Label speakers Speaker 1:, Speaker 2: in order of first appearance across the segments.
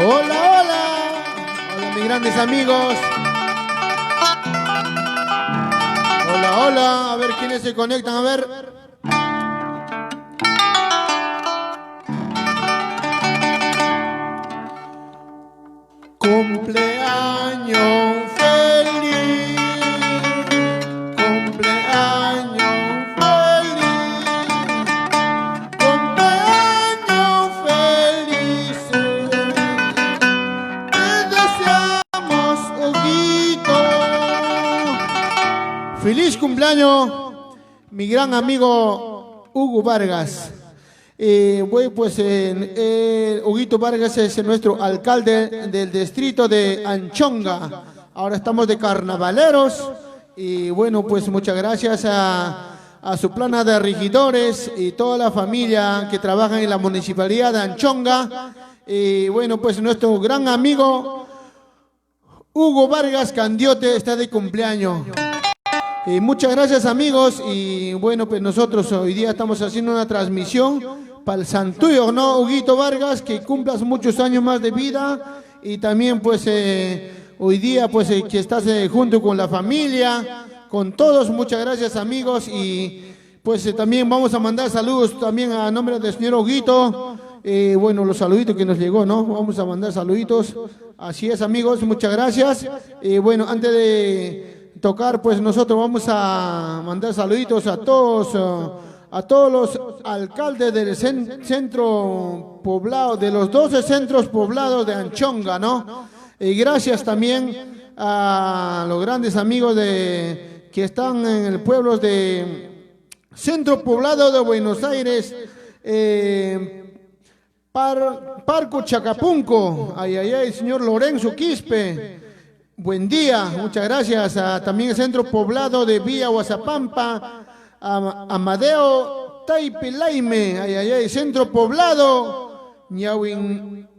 Speaker 1: Hola, hola. Hola, mis grandes amigos. Hola, hola. A ver quiénes se conectan. A ver. Cumpleaños feliz. Cumpleaños feliz. Cumpleaños feliz. Te deseamos, Huguito. Feliz cumpleaños, mi gran amigo Hugo Vargas. Huguito Vargas es nuestro alcalde del distrito de Anchonga. Ahora estamos de carnavaleros. Y bueno, pues muchas gracias a su plana de regidores y toda la familia que trabaja en la municipalidad de Anchonga. Y bueno, pues nuestro gran amigo Hugo Vargas Candiote está de cumpleaños. Muchas gracias, amigos. Y bueno, pues nosotros hoy día estamos haciendo una transmisión para el santuyo, ¿no, Huguito Vargas? Que cumplas muchos años más de vida. Y también pues hoy día pues que estás junto con la familia, con todos. Muchas gracias, amigos. Y pues también vamos a mandar saludos también a nombre del señor Huguito. Bueno, los saluditos que nos llegó, ¿no? Vamos a mandar saluditos. Así es, amigos, muchas gracias. Bueno, antes de tocar, pues nosotros vamos a mandar saluditos a todos los alcaldes del centro poblado, de los 12 centros poblados de Anchonga, ¿no? Y gracias también a los grandes amigos que están en el pueblo de centro poblado de Buenos Aires, Parco Chacapunco, ay, señor Lorenzo Quispe. Buen día, muchas gracias. También el centro poblado de Villa Guazapampa, Amadeo Taipelaime, centro poblado,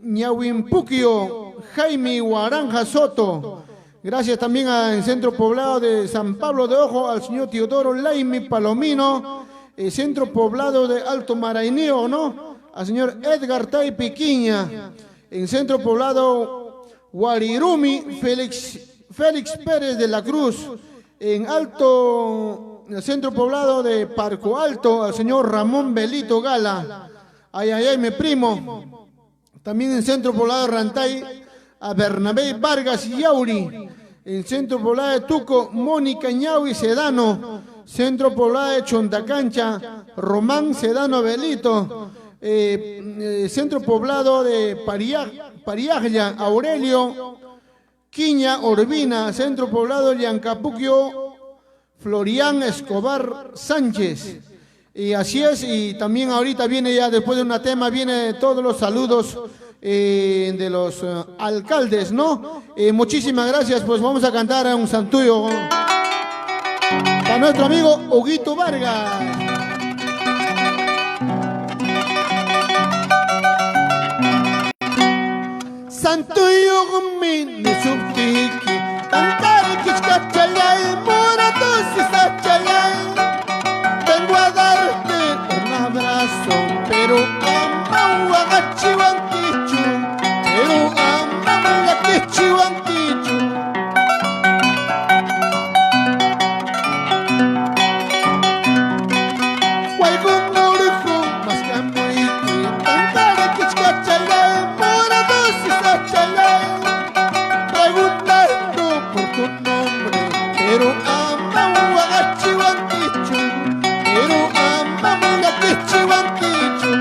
Speaker 1: Ñahuimpuquio, Jaime Guaranja Soto. Gracias también al centro poblado de San Pablo de Ojo, al señor Teodoro Laime Palomino, el centro poblado de Alto Maraineo, ¿no? Al señor Edgar Taipiquiña, en centro poblado Guarirumi, Félix Pérez de la Cruz, en el centro poblado de Parco Alto, al señor Ramón Belito Gala, mi primo. También en centro poblado de Rantay, a Bernabé Vargas Yauri, en centro poblado de Tuco, Mónica Ñaui Sedano, centro poblado de Chontacancha, Román Sedano Belito, centro poblado de Pariaglia, Aurelio Quiña Orbina, centro poblado de Yancapuquio, Florian Escobar Sánchez. Y así es, y también ahorita viene ya, después de un tema, viene todos los saludos de los alcaldes, ¿no? Muchísimas gracias, pues vamos a cantar a un santuyo para nuestro amigo Huguito Vargas. Santuyo min subtiki, antari kichkachalay, moradosis achalay. Vengo a darte un abrazo, pero amau agachiwankichu, pero amau agachiwankichu. Huaygun naurujo, mas kamuiki, antari kichkachalay, moradosis achalay. Preguntando por tu nombre, pero amau agachiwankichu, pero amau agachiwankichu.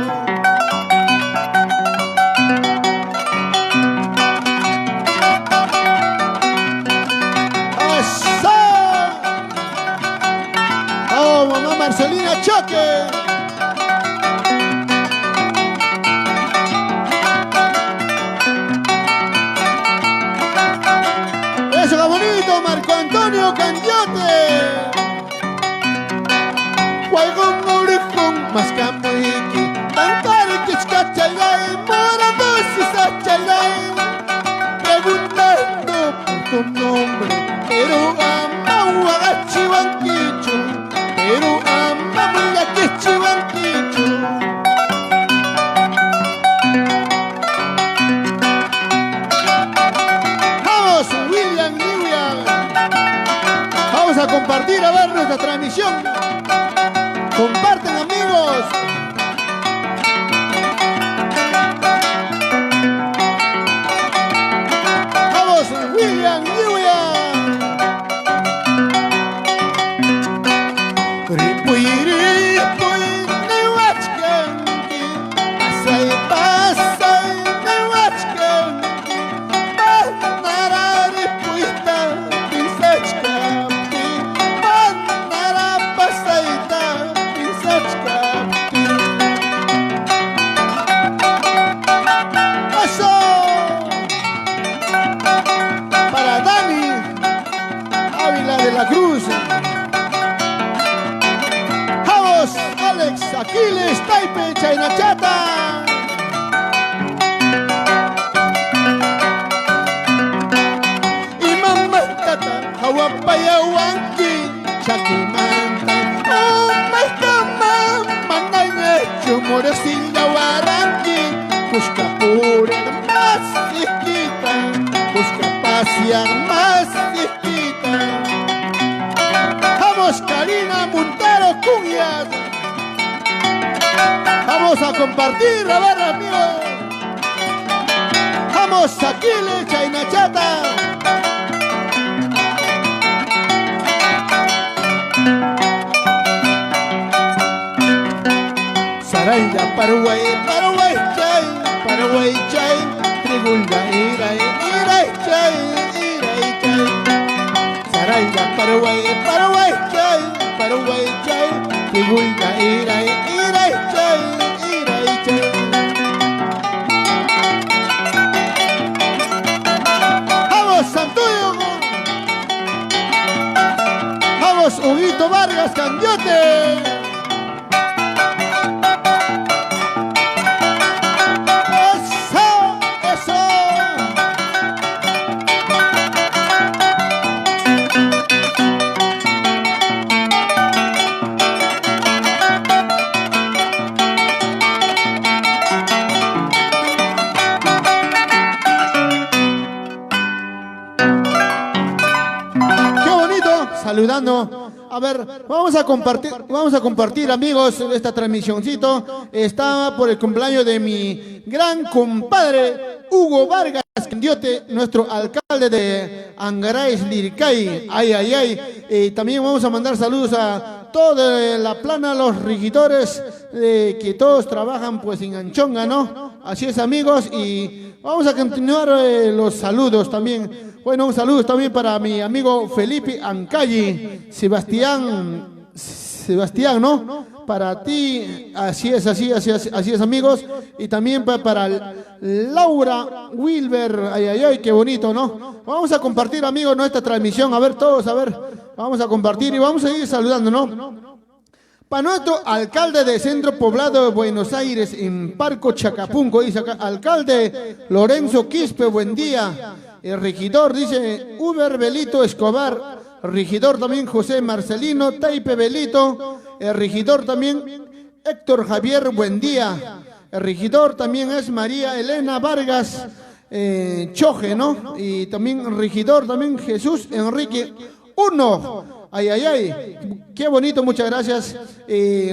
Speaker 1: ¡Asa! ¡Oh, mamá Marcelina Choque! ¡Eso, qué bonito! ¡Marco Antonio Candiote! Guaygon Mauricón, Mascamuiki, Tancari Kichkachalay, Moradosis Achalay. Preguntando por tu nombre, pero amau agachiwankichu, pero amau agachiwankichu. Silla Guaranqui, Cuscapura más chiquita, Cuscapacia más chiquita. Vamos, Karina Montero Cunhas. Vamos a compartir, a ver, amigos. Vamos, Aquile, Chainachata. Saraya, Paraguay, Paraguay, chay, Paraguay, chay, Trigulga, ira, chay, chay. Saraya, Paraguay, Paraguay, chay, Paraguay, chay, Trigulga, ira, chay, chay. Vamos, Santuyo. Vamos, Huguito Vargas, Candiote. Saludando, a ver, vamos a compartir amigos esta transmisioncito. Está por el cumpleaños de mi gran compadre Hugo Vargas Candiote, nuestro alcalde de Angaray, Liricay. Ay, ay, ay. También vamos a mandar saludos a toda la plana, los regidores que todos trabajan pues en Anchonga, ¿no? Así es, amigos, y vamos a continuar los saludos también. Bueno, un saludo también para mi amigo Felipe Ancalli, Sebastián, ¿no? Para ti, así es, amigos. Y también para Laura Wilber, ay, ay, ay, qué bonito, ¿no? Vamos a compartir, amigos, nuestra transmisión, a ver todos, a ver, vamos a compartir y vamos a ir saludando, ¿no? Para nuestro alcalde de Centro Poblado de Buenos Aires, en Parco Chacapunco, dice acá, alcalde Lorenzo Quispe, buen día. El regidor, dice, Uber Belito Escobar. Regidor también José Marcelino Taipe Belito. El regidor también Héctor Javier Buendía. El regidor también es María Elena Vargas Choje, ¿no? Y también el regidor también Jesús Enrique Uno. Ay, ay, ay, qué bonito, muchas gracias.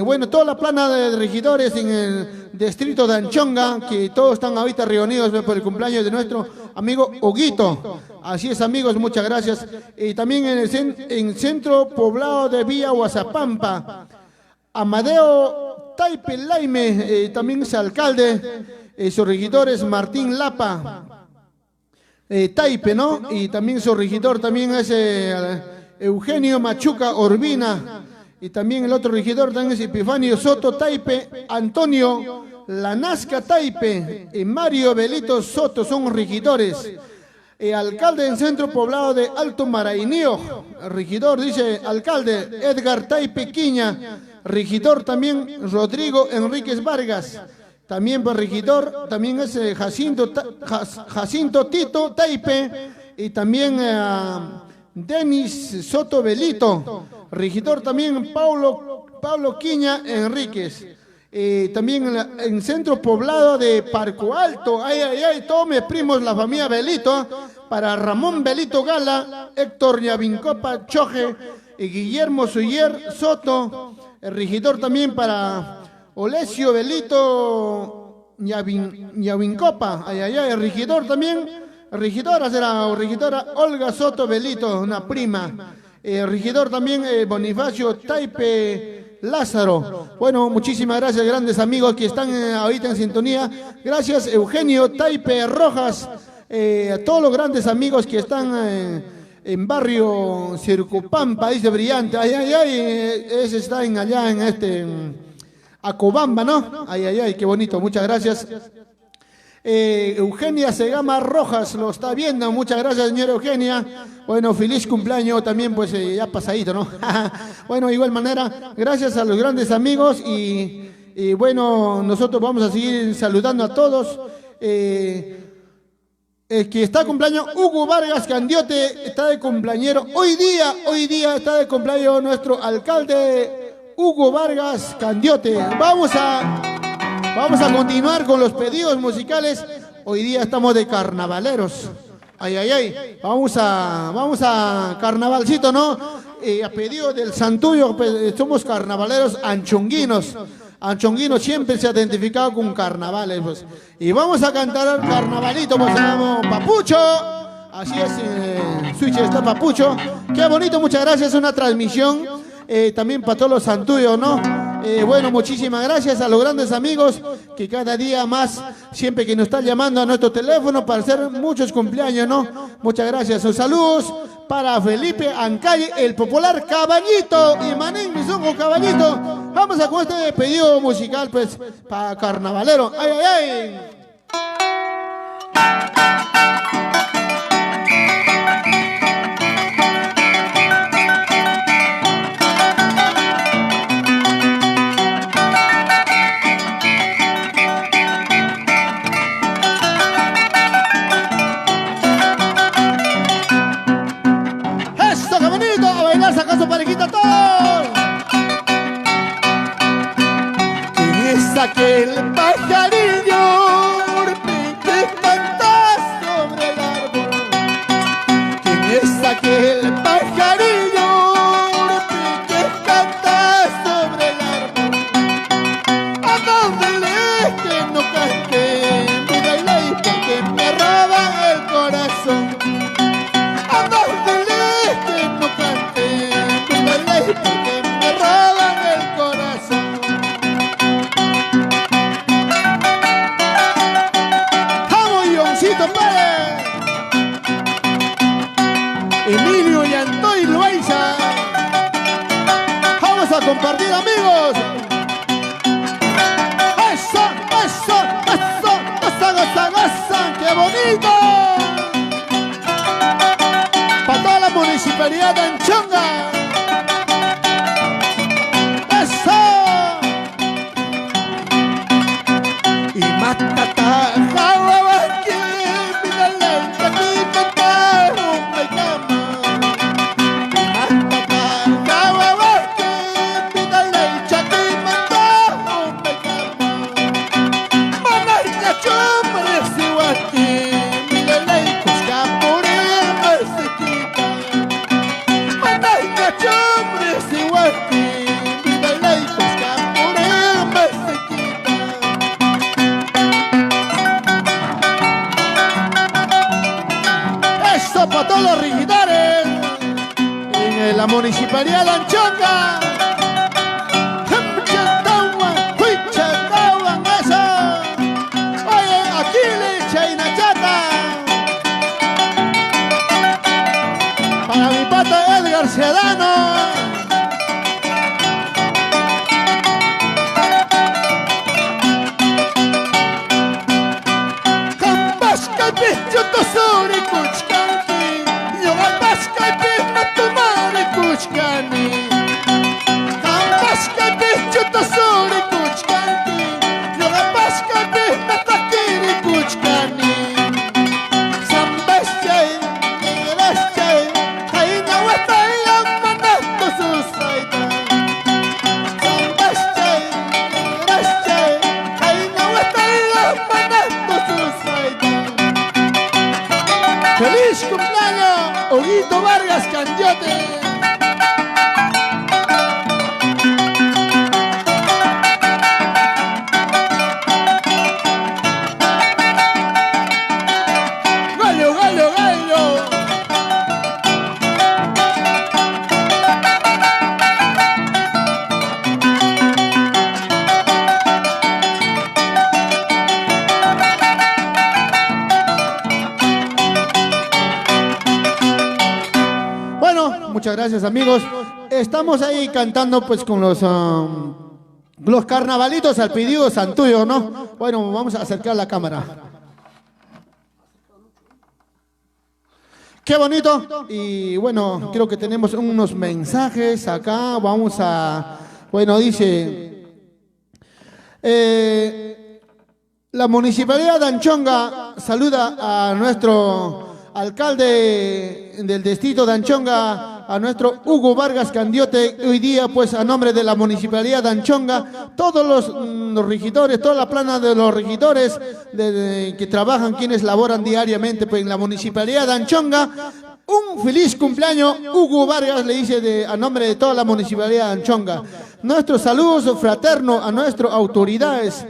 Speaker 1: Bueno, toda la plana de regidores en el distrito de Anchonga, que todos están ahorita reunidos por el cumpleaños de nuestro amigo Huguito. Así es, amigos, muchas gracias. Y también en el centro poblado de Villa Huazapampa, Amadeo Taipe Laime, también es alcalde. Su regidor es Martín Lapa Taipe, ¿no? Y también su regidor también es Eugenio Machuca Orbina, y también el otro regidor también es Epifanio Soto Taipe, Antonio Lanasca Taipe y Mario Belito Soto son regidores. Alcalde en Centro Poblado de Alto Marainio, regidor, dice alcalde Edgar Taipe Quiña, regidor también Rodrigo Enríquez Vargas, también por regidor también es Jacinto Tito Taipe, y también Denis Soto Belito, regidor también Pablo Quiña Enríquez. También en Centro Poblado de Parco Alto, ay, ay, ay, todos mis primos, la familia Belito, para Ramón Belito Gala, Héctor Ñavincopa Choje y Guillermo Suyer Soto, el regidor también para Olesio Belito Ñavincopa, ay, ay, ay, el regidor también. Regidora será, regidora Olga Soto Belito, una prima. Regidor también Bonifacio Taipe Lázaro. Bueno, muchísimas gracias, grandes amigos que están ahorita en sintonía. Gracias, Eugenio Taipe Rojas. A todos los grandes amigos que están en barrio Circupampa, dice Brillante. Ay, ay, ay, ese está allá en Acobamba, ¿no? Ay, ay, ay, qué bonito, muchas gracias. Eugenia Segama Rojas lo está viendo, muchas gracias, señora Eugenia. Bueno, feliz cumpleaños también, pues ya pasadito, ¿no? Bueno, de igual manera, gracias a los grandes amigos y bueno, nosotros vamos a seguir saludando a todos. Que está de cumpleaños Hugo Vargas Candiote, está de cumpleañero hoy día está de cumpleaños nuestro alcalde Hugo Vargas Candiote. Vamos a Vamos a continuar con los pedidos musicales. Hoy día estamos de carnavaleros. Ay, ay, ay. Vamos a carnavalcito, ¿no? A pedido del Santuyo, pues, somos carnavaleros anchonguinos. Anchonguino siempre se ha identificado con carnavales, pues. Y vamos a cantar el carnavalito, pues se llama Papucho. Así es, Switch está Papucho. Qué bonito, muchas gracias. Una transmisión también para todos los Santuyos, ¿no? Bueno, muchísimas gracias a los grandes amigos que cada día más, siempre que nos están llamando a nuestro teléfono para hacer muchos cumpleaños, ¿no? Muchas gracias. Sus saludos para Felipe Ancalle, el popular Caballito, y Manín Mizungo Caballito. Vamos a con este pedido musical, pues, para carnavalero. ¡Ay, ay, ay! ¡Saca su parejita todos! ¿Quién es aquel pajarillo que canta sobre el árbol? ¿Quién es aquel pajarillo que canta sobre el árbol? ¿A dónde le que no cante? Mira y ley porque me roban el corazón. ¿A dónde le que no cante? Porque me roban el corazón. ¡Vamos, Ioncito Pérez! Emilio y Antoine Loaiza. Vamos a compartir, amigos. ¡Eso, eso, eso! ¡Goza, goza, goza! ¡Qué bonito! Para toda la municipalidad de Anchonga. Para todos los regidores en la municipalidad de Anchonga. Oye, Aquiles, Chainachata. Para mi pata Edgar Sedano. ¡Feliz cumpleaños, Huguito Vargas Candiote! ¡Gallo, gallo, gallo! Muchas gracias, amigos. Estamos ahí cantando pues con los carnavalitos al pedido Santuyo, ¿no? Bueno, vamos a acercar la cámara. Qué bonito. Y bueno, creo que tenemos unos mensajes acá. Vamos a... Bueno, dice... la Municipalidad de Anchonga saluda a nuestro alcalde del distrito de Anchonga, a nuestro Hugo Vargas Candiote, hoy día pues a nombre de la Municipalidad de Anchonga, todos los regidores, toda la plana de los regidores que trabajan, quienes laboran diariamente pues, en la Municipalidad de Anchonga. Un feliz cumpleaños, Hugo Vargas, le dice a nombre de toda la Municipalidad de Anchonga. Nuestros saludos fraternos a nuestras autoridades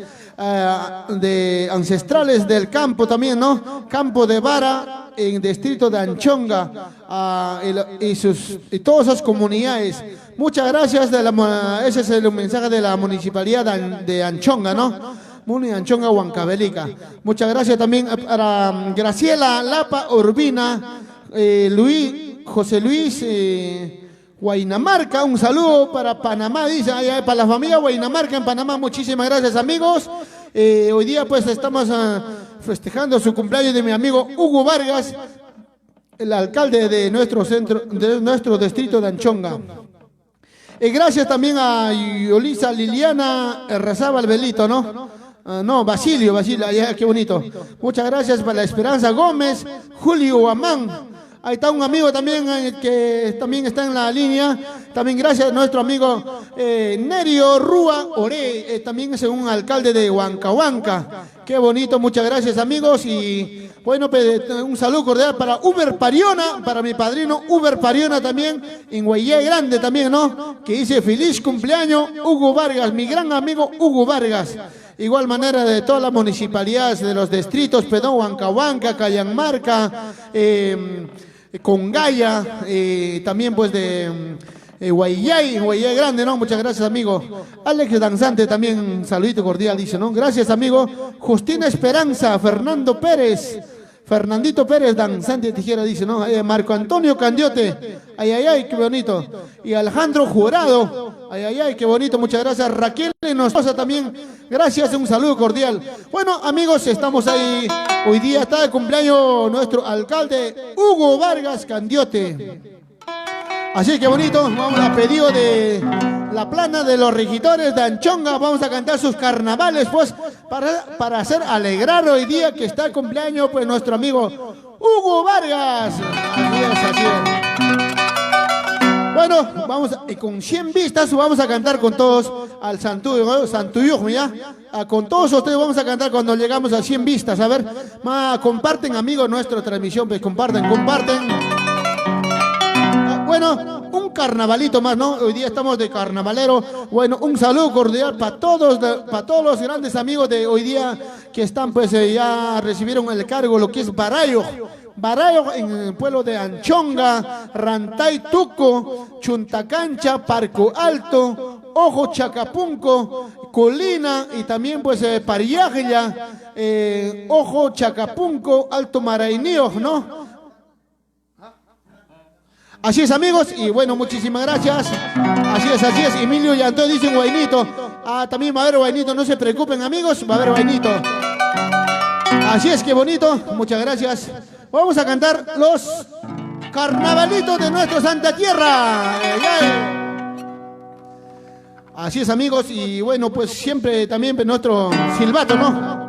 Speaker 1: de ancestrales del campo también, ¿no? Campo de Vara, en distrito de Anchonga, y todas esas comunidades. Muchas gracias, ese es el mensaje de la Municipalidad de Anchonga, ¿no? Muni Anchonga, Huancavelica. Muchas gracias también para Graciela Lapa Urbina, José Luis Guainamarca, un saludo para Panamá, dice, para la familia Guainamarca en Panamá, muchísimas gracias amigos. Hoy día pues estamos festejando su cumpleaños de mi amigo Hugo Vargas, el alcalde de nuestro centro, de nuestro distrito de Anchonga. Gracias también a Yolisa Liliana Errazábal Belito, ¿no? No, Basilio, qué bonito. Muchas gracias para la Esperanza Gómez, Julio Amán. Ahí está un amigo también que también está en la línea. También gracias a nuestro amigo Nerio Rúa Ore, también es un alcalde de Huancahuanca. Qué bonito, muchas gracias amigos. Y bueno, un saludo cordial para Uber Pariona, para mi padrino Uber Pariona también, en Guayé Grande también, ¿no? Que dice feliz cumpleaños Hugo Vargas, mi gran amigo Hugo Vargas. Igual manera de todas las municipalidades de los distritos, Pedón, Huancahuanca, Cayanmarca, Congaya, también pues de Guayay Grande, ¿no? Muchas gracias, amigo. Alex Danzante también, un saludito cordial, dice, ¿no? Gracias, amigo. Justina Esperanza, Fernando Pérez, Fernandito Pérez, Danzante Tijera, dice, ¿no? Marco Antonio Candiote, ay, qué bonito. Y Alejandro Jurado, ay, qué bonito, muchas gracias. Raquel Enosa también, gracias, un saludo cordial. Bueno, amigos, estamos ahí. Hoy día está de cumpleaños nuestro alcalde Hugo Vargas Candiote. Así que bonito, vamos a pedido de la plana de los regidores de Anchonga, vamos a cantar sus carnavales, pues, para hacer alegrar hoy día que está el cumpleaños, pues, nuestro amigo Hugo Vargas. Así es. Bueno, con 100 vistas vamos a cantar con todos al Santuyuj, ¿ya? Con todos ustedes vamos a cantar cuando llegamos a 100 vistas, a ver, comparten, amigos, nuestra transmisión, pues, comparten. Bueno, un carnavalito más, ¿no? Hoy día estamos de carnavalero. Bueno, un saludo cordial para todos los grandes amigos de hoy día que están, pues, ya recibieron el cargo, lo que es Barayo en el pueblo de Anchonga, Rantay Tuco, Chuntacancha, Parco Alto, Ojo Chacapunco, Colina y también, pues, Pariágila, Ojo Chacapunco, Alto Marainío, ¿no? Así es, amigos, y bueno, muchísimas gracias. Así es. Emilio y Antonio dicen guainito. También va a haber guainito, no se preocupen, amigos, va a haber guainito. Así es, que bonito, muchas gracias. Vamos a cantar los carnavalitos de nuestra Santa Tierra. Así es, amigos, y bueno, pues siempre también nuestro silbato, ¿no?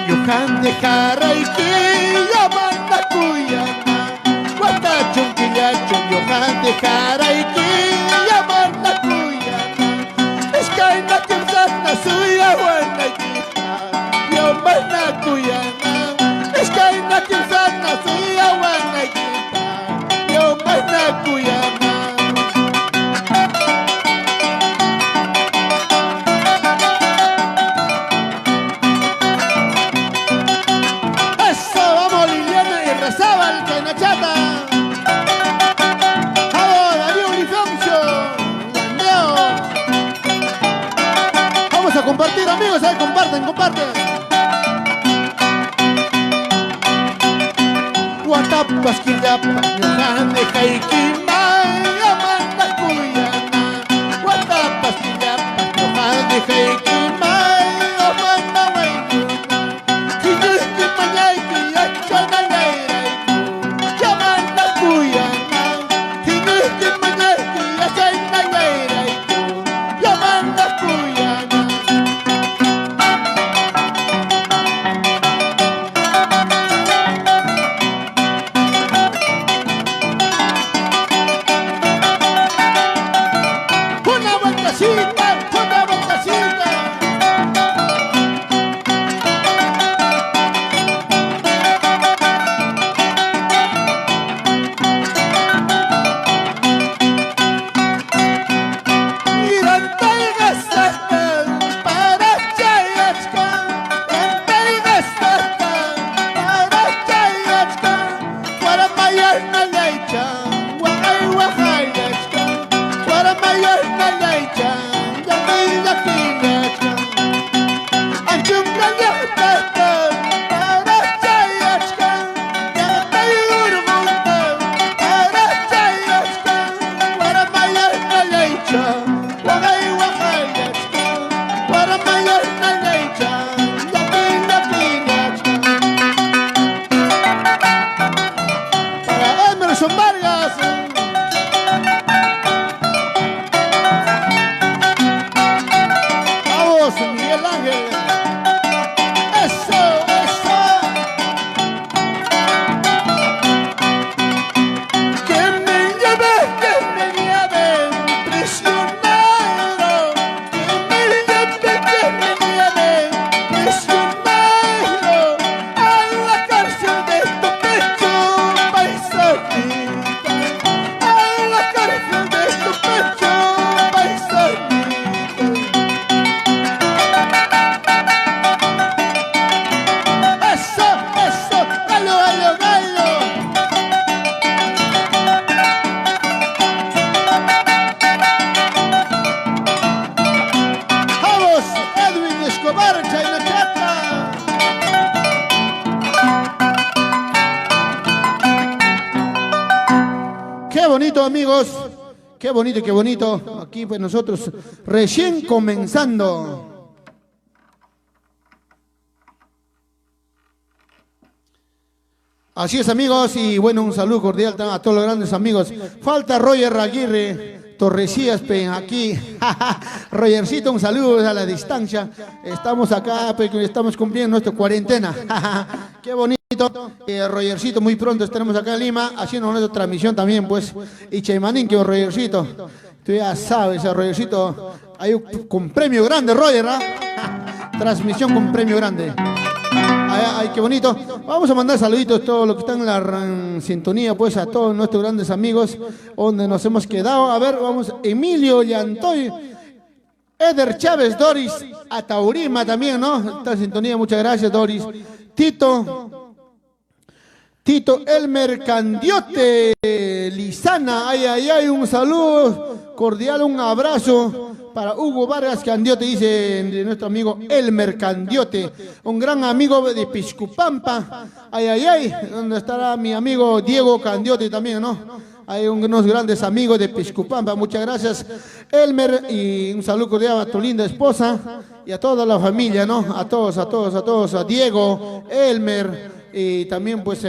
Speaker 1: Yohan de Jaraiki, Yamanda Cuyana, Guatacho yacho Johan de Jaraiki Yamarna Kuyana Escaina Kimsana Suya Wanakita Yamarna Kuyana Escaina Kimsana Suya Wanakita Yamarna Kuyana. Compartir, amigos, ahí comparten. Guatapas que ya pasan de Jaikima, Amanda Cuyana. Guatapas que ya pasan de Jaikima, Amanda Cuyana. Y yo es que mañana que ya chananera, Amanda Cuyana. Y yo es que mañana que ya chananera, Amanda Cuyana. Amigos, qué bonito. Aquí pues nosotros recién comenzando. Así es, amigos, y bueno, un saludo cordial a todos los grandes amigos. Falta Roger Aguirre, Torrecillas, aquí. Rogercito, un saludo a la distancia. Estamos acá, estamos cumpliendo nuestra cuarentena. Qué bonito. Rogercito, muy pronto estaremos acá en Lima haciendo nuestra transmisión también, pues. Y Chaymanín, que Rogercito, tú ya sabes, Rogercito, hay con premio grande, Roger, transmisión con premio grande. Ay, qué bonito. Vamos a mandar saluditos a todos los que están en la sintonía, pues a todos nuestros grandes amigos, donde nos hemos quedado. A ver, vamos, Emilio Llantoy, Eder Chávez, Doris Ataurima también, ¿no? Está en sintonía, muchas gracias, Doris. Tito Elmer Candiote, Lizana, ay, un saludo cordial, un abrazo para Hugo Vargas Candiote, dice de nuestro amigo Elmer Candiote, un gran amigo de Piscupampa, ay, donde estará mi amigo Diego Candiote también, ¿no? Hay unos grandes amigos de Piscupampa, muchas gracias Elmer, y un saludo cordial a tu linda esposa y a toda la familia, ¿no? A todos, a Diego, Elmer, y también pues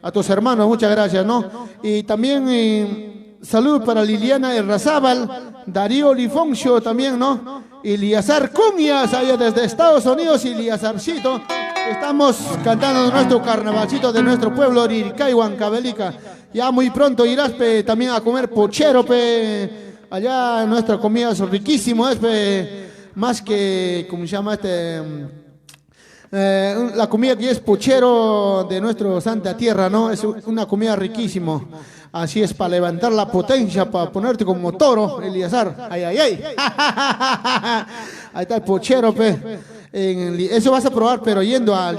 Speaker 1: a tus hermanos, muchas gracias, ¿no? Y también saludos para Liliana Errazábal, Darío Lifoncio también, ¿no? Iliazar Cuñas, allá desde Estados Unidos, Iliazarcito. Estamos cantando nuestro carnavalcito de nuestro pueblo, Liricay, Huancavelica. Ya muy pronto irás también a comer pochero, allá nuestra comida es riquísimo, más que, ¿cómo se llama la comida que es pochero de nuestro Santa Tierra, ¿no? Es una comida riquísima. Así es, para levantar la potencia, para ponerte como toro, Eliazar. Ay, ay, ay. Ahí está el pochero, eso vas a probar, pero yendo a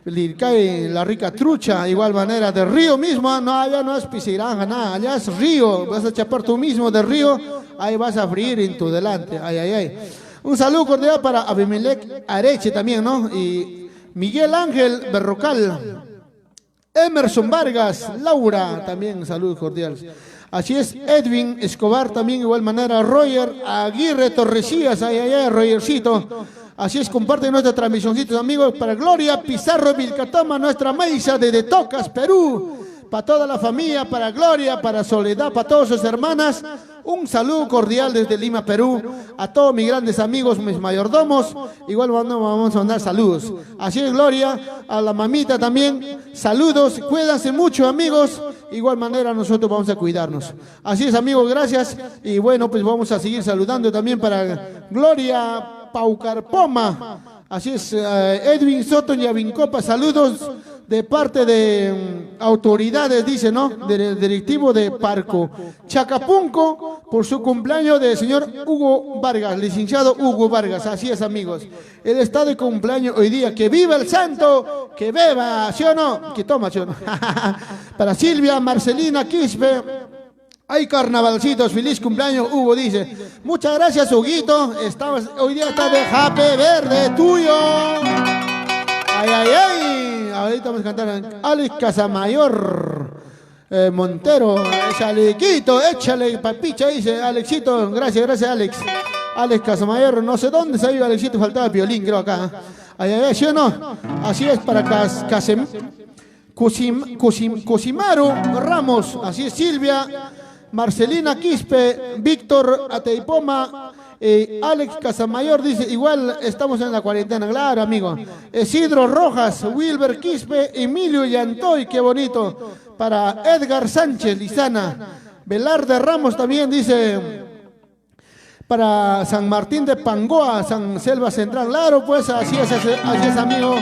Speaker 1: Liricay, la rica trucha, igual manera, de río mismo, no, allá no es pisciranja, nada, allá es río, vas a chapar tú mismo del río, ahí vas a freír en tu delante, ay, ay, ay. Un saludo cordial para Abimelec Areche también, ¿no? Y Miguel Ángel Berrocal, Emerson Vargas, Laura, también saludos cordiales. Así es, Edwin Escobar también, igual manera, Roger Aguirre Torrecillas, ay, ay, ay, Rogercito. Así es, comparten nuestra transmisioncitos, amigos, para Gloria Pizarro Vilcatoma, nuestra mesa de Tocas, Perú. Para toda la familia, para Gloria, para Soledad, para todas sus hermanas. Un saludo cordial desde Lima, Perú, a todos mis grandes amigos, mis mayordomos. Igual vamos a mandar saludos. Así es, Gloria, a la mamita también. Saludos, cuídense mucho, amigos. Igual manera nosotros vamos a cuidarnos. Así es, amigos, gracias. Y bueno, pues vamos a seguir saludando también para Gloria Paucarpoma. Así es, Edwin Soto y Avincopa, saludos de parte de autoridades, dice, ¿no? Del directivo de Parco Chacapunco, por su cumpleaños del señor Hugo Vargas, licenciado Hugo Vargas. Así es, amigos. Él está de cumpleaños hoy día. ¡Que viva el santo! ¡Que beba! ¿Sí o no? ¡Que toma, sí o no! Para Silvia Marcelina Quispe. Hay carnavalcitos, feliz cumpleaños, Hugo dice. Muchas gracias, Huguito. Hoy día está de Happy Verde tuyo. Ay, ay, ay. Ahorita vamos a cantar Alex Casamayor Montero. Alequito, échale papicha, dice Alexito. Gracias, gracias, Alex. Alex Casamayor, no sé dónde se ha ido Alexito, faltaba el violín, creo acá. Ay, ay, ay, ¿sí o no? Así es para Cosimaru Ramos. Así es, Silvia Marcelina Quispe, Víctor Ateipoma, Alex Casamayor dice, igual estamos en la cuarentena, claro, amigo. Isidro Rojas, Wilber Quispe, Emilio Yantoy, qué bonito. Para Edgar Sánchez Lizana, Velarde Ramos también dice, para San Martín de Pangoa, San Selva Central, claro, pues así es, amigo.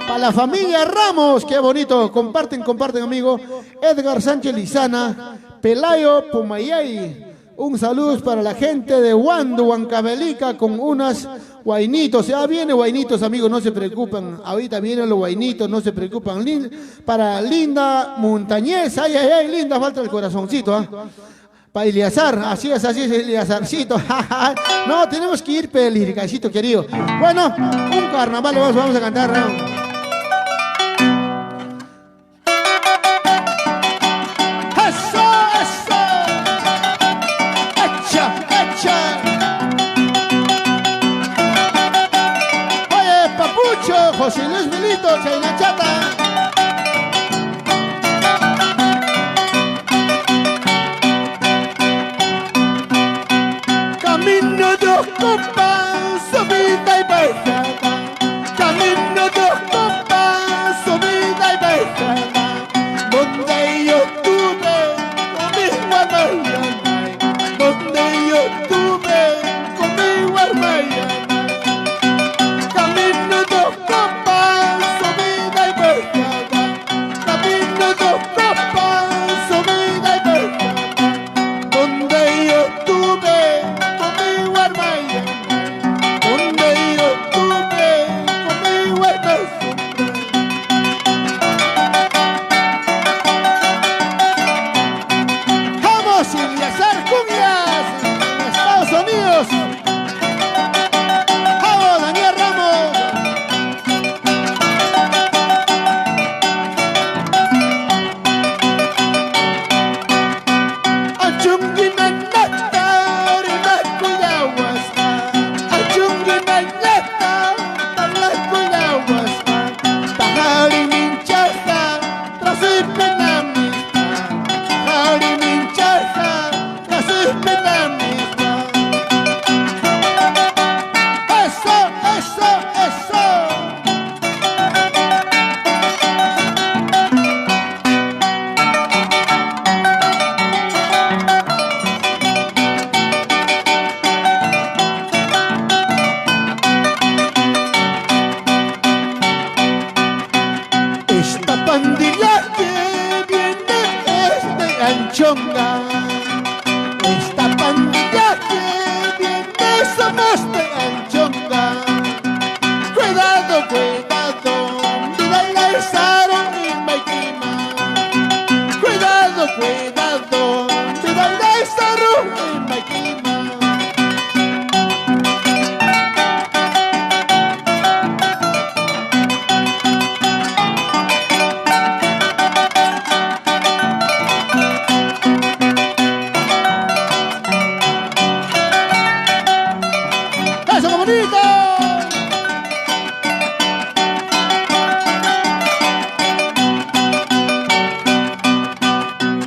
Speaker 1: Para la familia Ramos, qué bonito, comparten, amigo. Edgar Sánchez Lizana, Pelayo Pumayay. Un saludo para la gente de Huancavelica con unas guainitos. Ya viene guainitos, amigos, no se preocupen. Ahorita vienen los guainitos, no se preocupan. Para Linda Montañez, ay, ay, ay, Linda, falta el corazoncito, ¿ah? Para Eliazar, así es, Eliazarcito. No, tenemos que ir, Liricaycito querido. Bueno, un carnaval vamos a cantar, ¿no? José Luis Milito, Chainachata. Camino dos compas, subida y bajada. Camino dos compas, subida y bajada. Donde yo tuve conmigo armaya, donde yo tuve conmigo armaya. Camino dos compas, subida Anchonga. Esta pandilla que viene somos de Anchonga. Cuidado, cuidado, mira y la izaron y me quema. Cuidado, cuidado, mira y la izaron y me quema.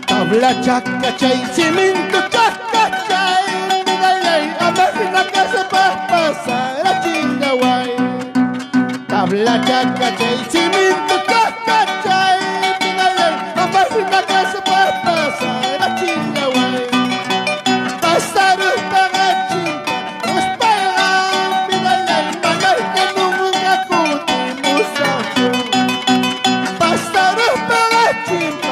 Speaker 1: Tabla chaca chay, cimiento chaca chay, midalay, amafina casa pa pasar a Chingaguay. Tabla chaca chay, cimiento chaca chay, midalay, amafina casa pa pasar a Chingaguay. Pasar para Chinga, nos pagan, midalay, manar que nunca cutimos ajo. Pasar para Chinga.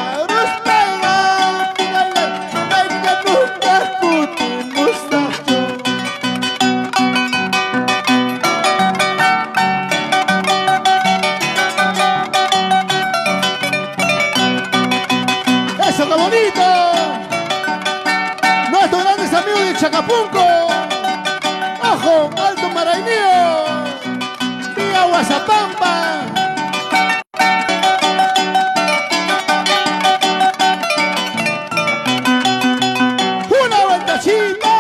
Speaker 1: ¡Eso, qué bonito! Nuestros grandes amigos de Chacapunco. ¡Ojo! ¡Alto Marañío! ¡Vía Guazapampa! ¡Una vueltacita!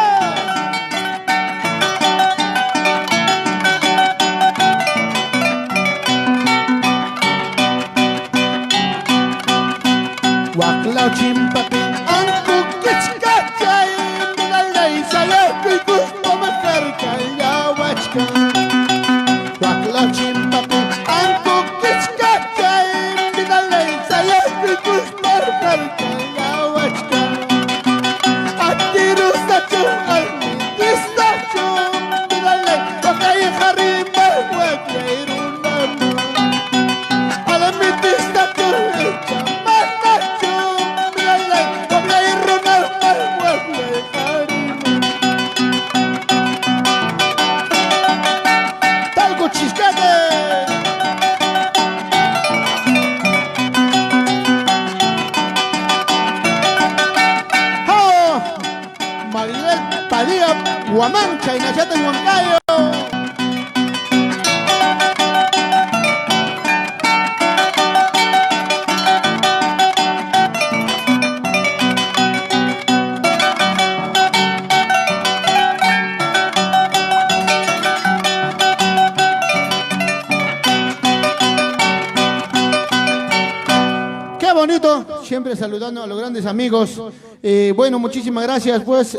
Speaker 1: Huaclao chimpatín, ancu quichcachay, midalay, sayaco y cuspo macarca, yahuachca. Huaclao chimpatín, ancu quichcachay, midalay, sayaco y cuspo macarca, yahuachca. Atirus tacho, almitis midalay, wakay harima, wakay runama. Alamitis tacho, Huamancha y Nachata en Huancayo. Qué bonito, siempre saludando a los grandes amigos. Bueno, muchísimas gracias, pues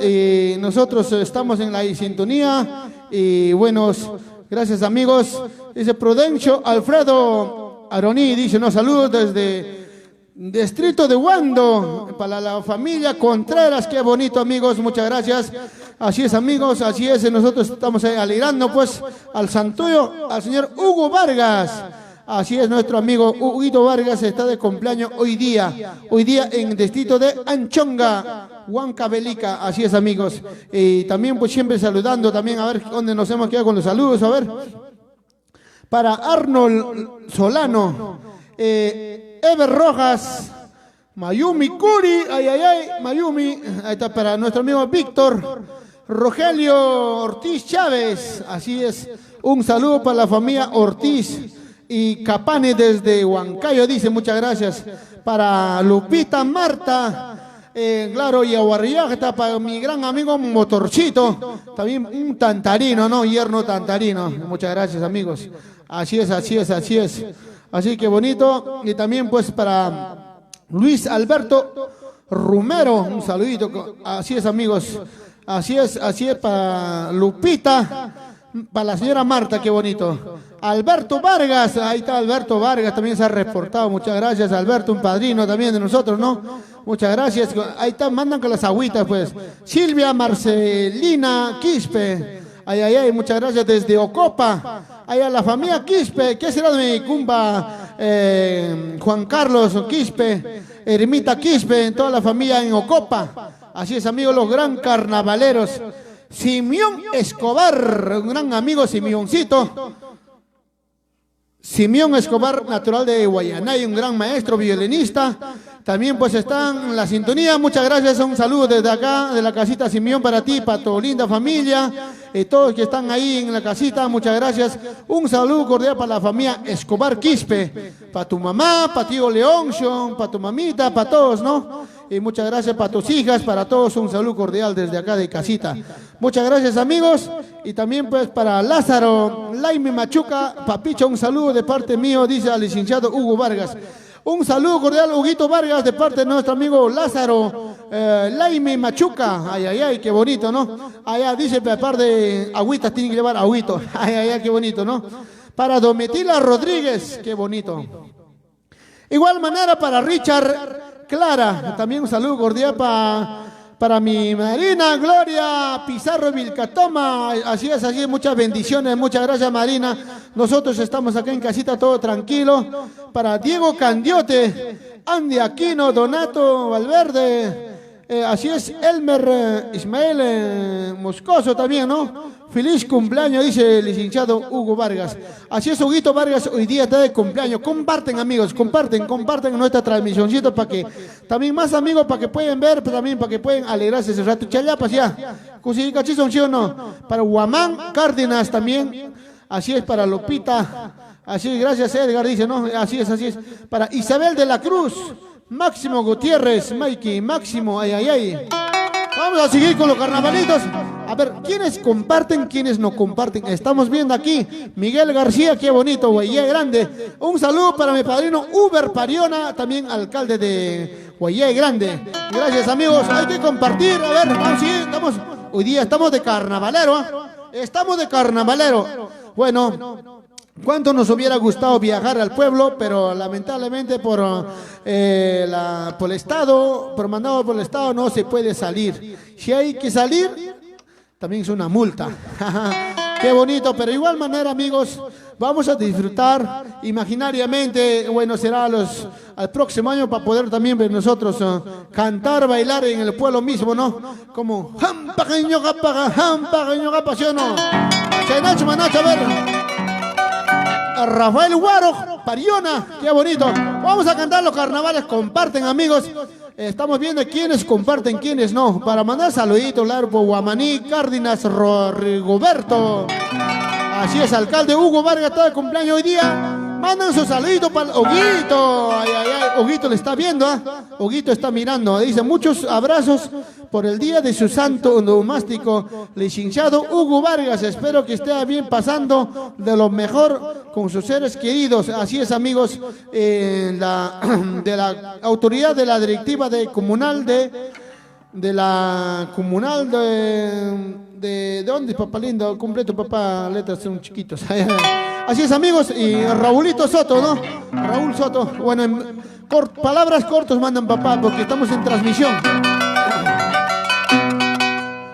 Speaker 1: nosotros estamos en la sintonía y buenos, gracias amigos. Dice Prudencio Alfredo Aroní, dice, nos saludos desde Distrito de Huando, para la familia Contreras, qué bonito amigos, muchas gracias. Así es amigos, así es, nosotros estamos alegrando pues al santuario, al señor Hugo Vargas. Así es, nuestro amigo Huguito Vargas está de cumpleaños hoy día en el distrito de Anchonga, Huancavelica, así es amigos. Y también pues siempre saludando, también a ver dónde nos hemos quedado con los saludos, a ver. Para Arnold Solano, Ever Rojas, Mayumi Curi, Mayumi, ahí está para nuestro amigo Víctor, Rogelio Ortiz Chávez, así es, un saludo para la familia Ortiz. Y Capane desde Huancayo dice, muchas gracias. Para Lupita Marta, claro, y Aguarriaga, está para mi gran amigo Motorchito, también un tantarino, ¿no? Yerno tantarino. Muchas gracias, amigos. Así es, así es, así es. Así que bonito. Y también pues para Luis Alberto Rumero, un saludito. Así es, amigos. Así es para Lupita. Para la señora Marta, qué bonito. Alberto Vargas, ahí está Alberto Vargas, también se ha reportado. Muchas gracias, Alberto, un padrino también de nosotros, ¿no? Muchas gracias. Ahí está, mandan con las agüitas, pues. Silvia Marcelina Quispe, muchas gracias desde Ocopa. Ahí a la familia Quispe, ¿qué será de mi cumba? Juan Carlos Quispe, Ermita Quispe, toda la familia en Ocopa. Así es, amigos, los gran carnavaleros. Simeón Escobar, un gran amigo, Simeoncito. Simeón Escobar, natural de Guayanay, un gran maestro violinista. También pues están en la sintonía. Muchas gracias, un saludo desde acá, de la casita Simeón para ti, para tu linda familia. Todos que están ahí en la casita, muchas gracias. Un saludo cordial para la familia Escobar Quispe. Para tu mamá, para tío Leoncio, para tu mamita, para todos, ¿no? Y muchas gracias para tus hijas, para todos, un saludo cordial desde acá de casita. Muchas gracias, amigos. Y también pues para Lázaro, Laime Machuca, Papicho, un saludo de parte mío, dice al licenciado Hugo Vargas. Un saludo cordial, Huguito Vargas, de parte de nuestro amigo Lázaro, Laime Machuca. Ay, ay, ay, qué bonito, ¿no? Allá dice, aparte de agüitas, tienen que llevar agüito. Ay, ay, ay, qué bonito, ¿no? Para Domitila Rodríguez, qué bonito. Igual manera para Richard Clara, también un saludo cordial para mi Marina Gloria Pizarro Vilcatoma. Así es, muchas bendiciones, muchas gracias, Marina. Nosotros estamos acá en casita todo tranquilo. Para Diego Candiote, Andy Aquino, Donato Valverde, así es, Elmer Ismael Moscoso también, ¿no? Feliz cumpleaños, dice el licenciado Hugo Vargas. Así es, Huguito Vargas, hoy día está de cumpleaños. Comparten, amigos, comparten nuestra transmisioncito para que también más amigos, para que puedan ver, pero también para que puedan alegrarse ese rato. Chayapas ya, cachizón, ¿sí o no? Para Guamán Cárdenas también, así es, para Lupita, así es, gracias Edgar, dice, ¿no? Así es. Para Isabel de la Cruz, Máximo Gutiérrez, Mikey, Máximo, ay, ay, ay. Vamos a seguir con los carnavalitos. A ver, ¿quiénes comparten, quiénes no comparten? Estamos viendo aquí, Miguel García, qué bonito, Guayé Grande. Un saludo para mi padrino Uber Pariona, también alcalde de Guayé Grande. Gracias, amigos, hay que compartir. A ver, vamos a seguir, hoy día estamos de carnavalero, ¿eh? Estamos de carnavalero. Bueno, cuánto nos hubiera gustado viajar al pueblo, pero lamentablemente por el Estado, por mandado por el Estado, no se puede salir. Si hay que salir, también es una multa. Qué bonito, pero de igual manera, amigos, vamos a disfrutar imaginariamente. Bueno, será al próximo año para poder también ver nosotros cantar, bailar en el pueblo mismo, ¿no? Como jampa, ¿sí o no? Nacho, a ver. Rafael Guaro, Pariona, qué bonito. Vamos a cantar los carnavales, comparten, amigos. Estamos viendo quiénes comparten, quiénes no. Para mandar saluditos, Larpo, Guamaní, Cárdenas, Rigoberto. Así es, alcalde Hugo Vargas, está de cumpleaños hoy día. Mandan su saludito para Huguito. Ay, ay, ay, Huguito le está viendo, ¿eh? Huguito está mirando. Dice, muchos abrazos por el día de su santo onomástico, licenciado Hugo Vargas. Espero que esté bien pasando de lo mejor con sus seres queridos. Así es, amigos, de la autoridad de la directiva comunal de la comunal de ¿dónde, papá lindo? Completo, papá, letras son chiquitos. Así es, amigos, y Raulito Soto, ¿no? Raúl Soto, bueno, palabras cortas mandan, papá, porque estamos en transmisión.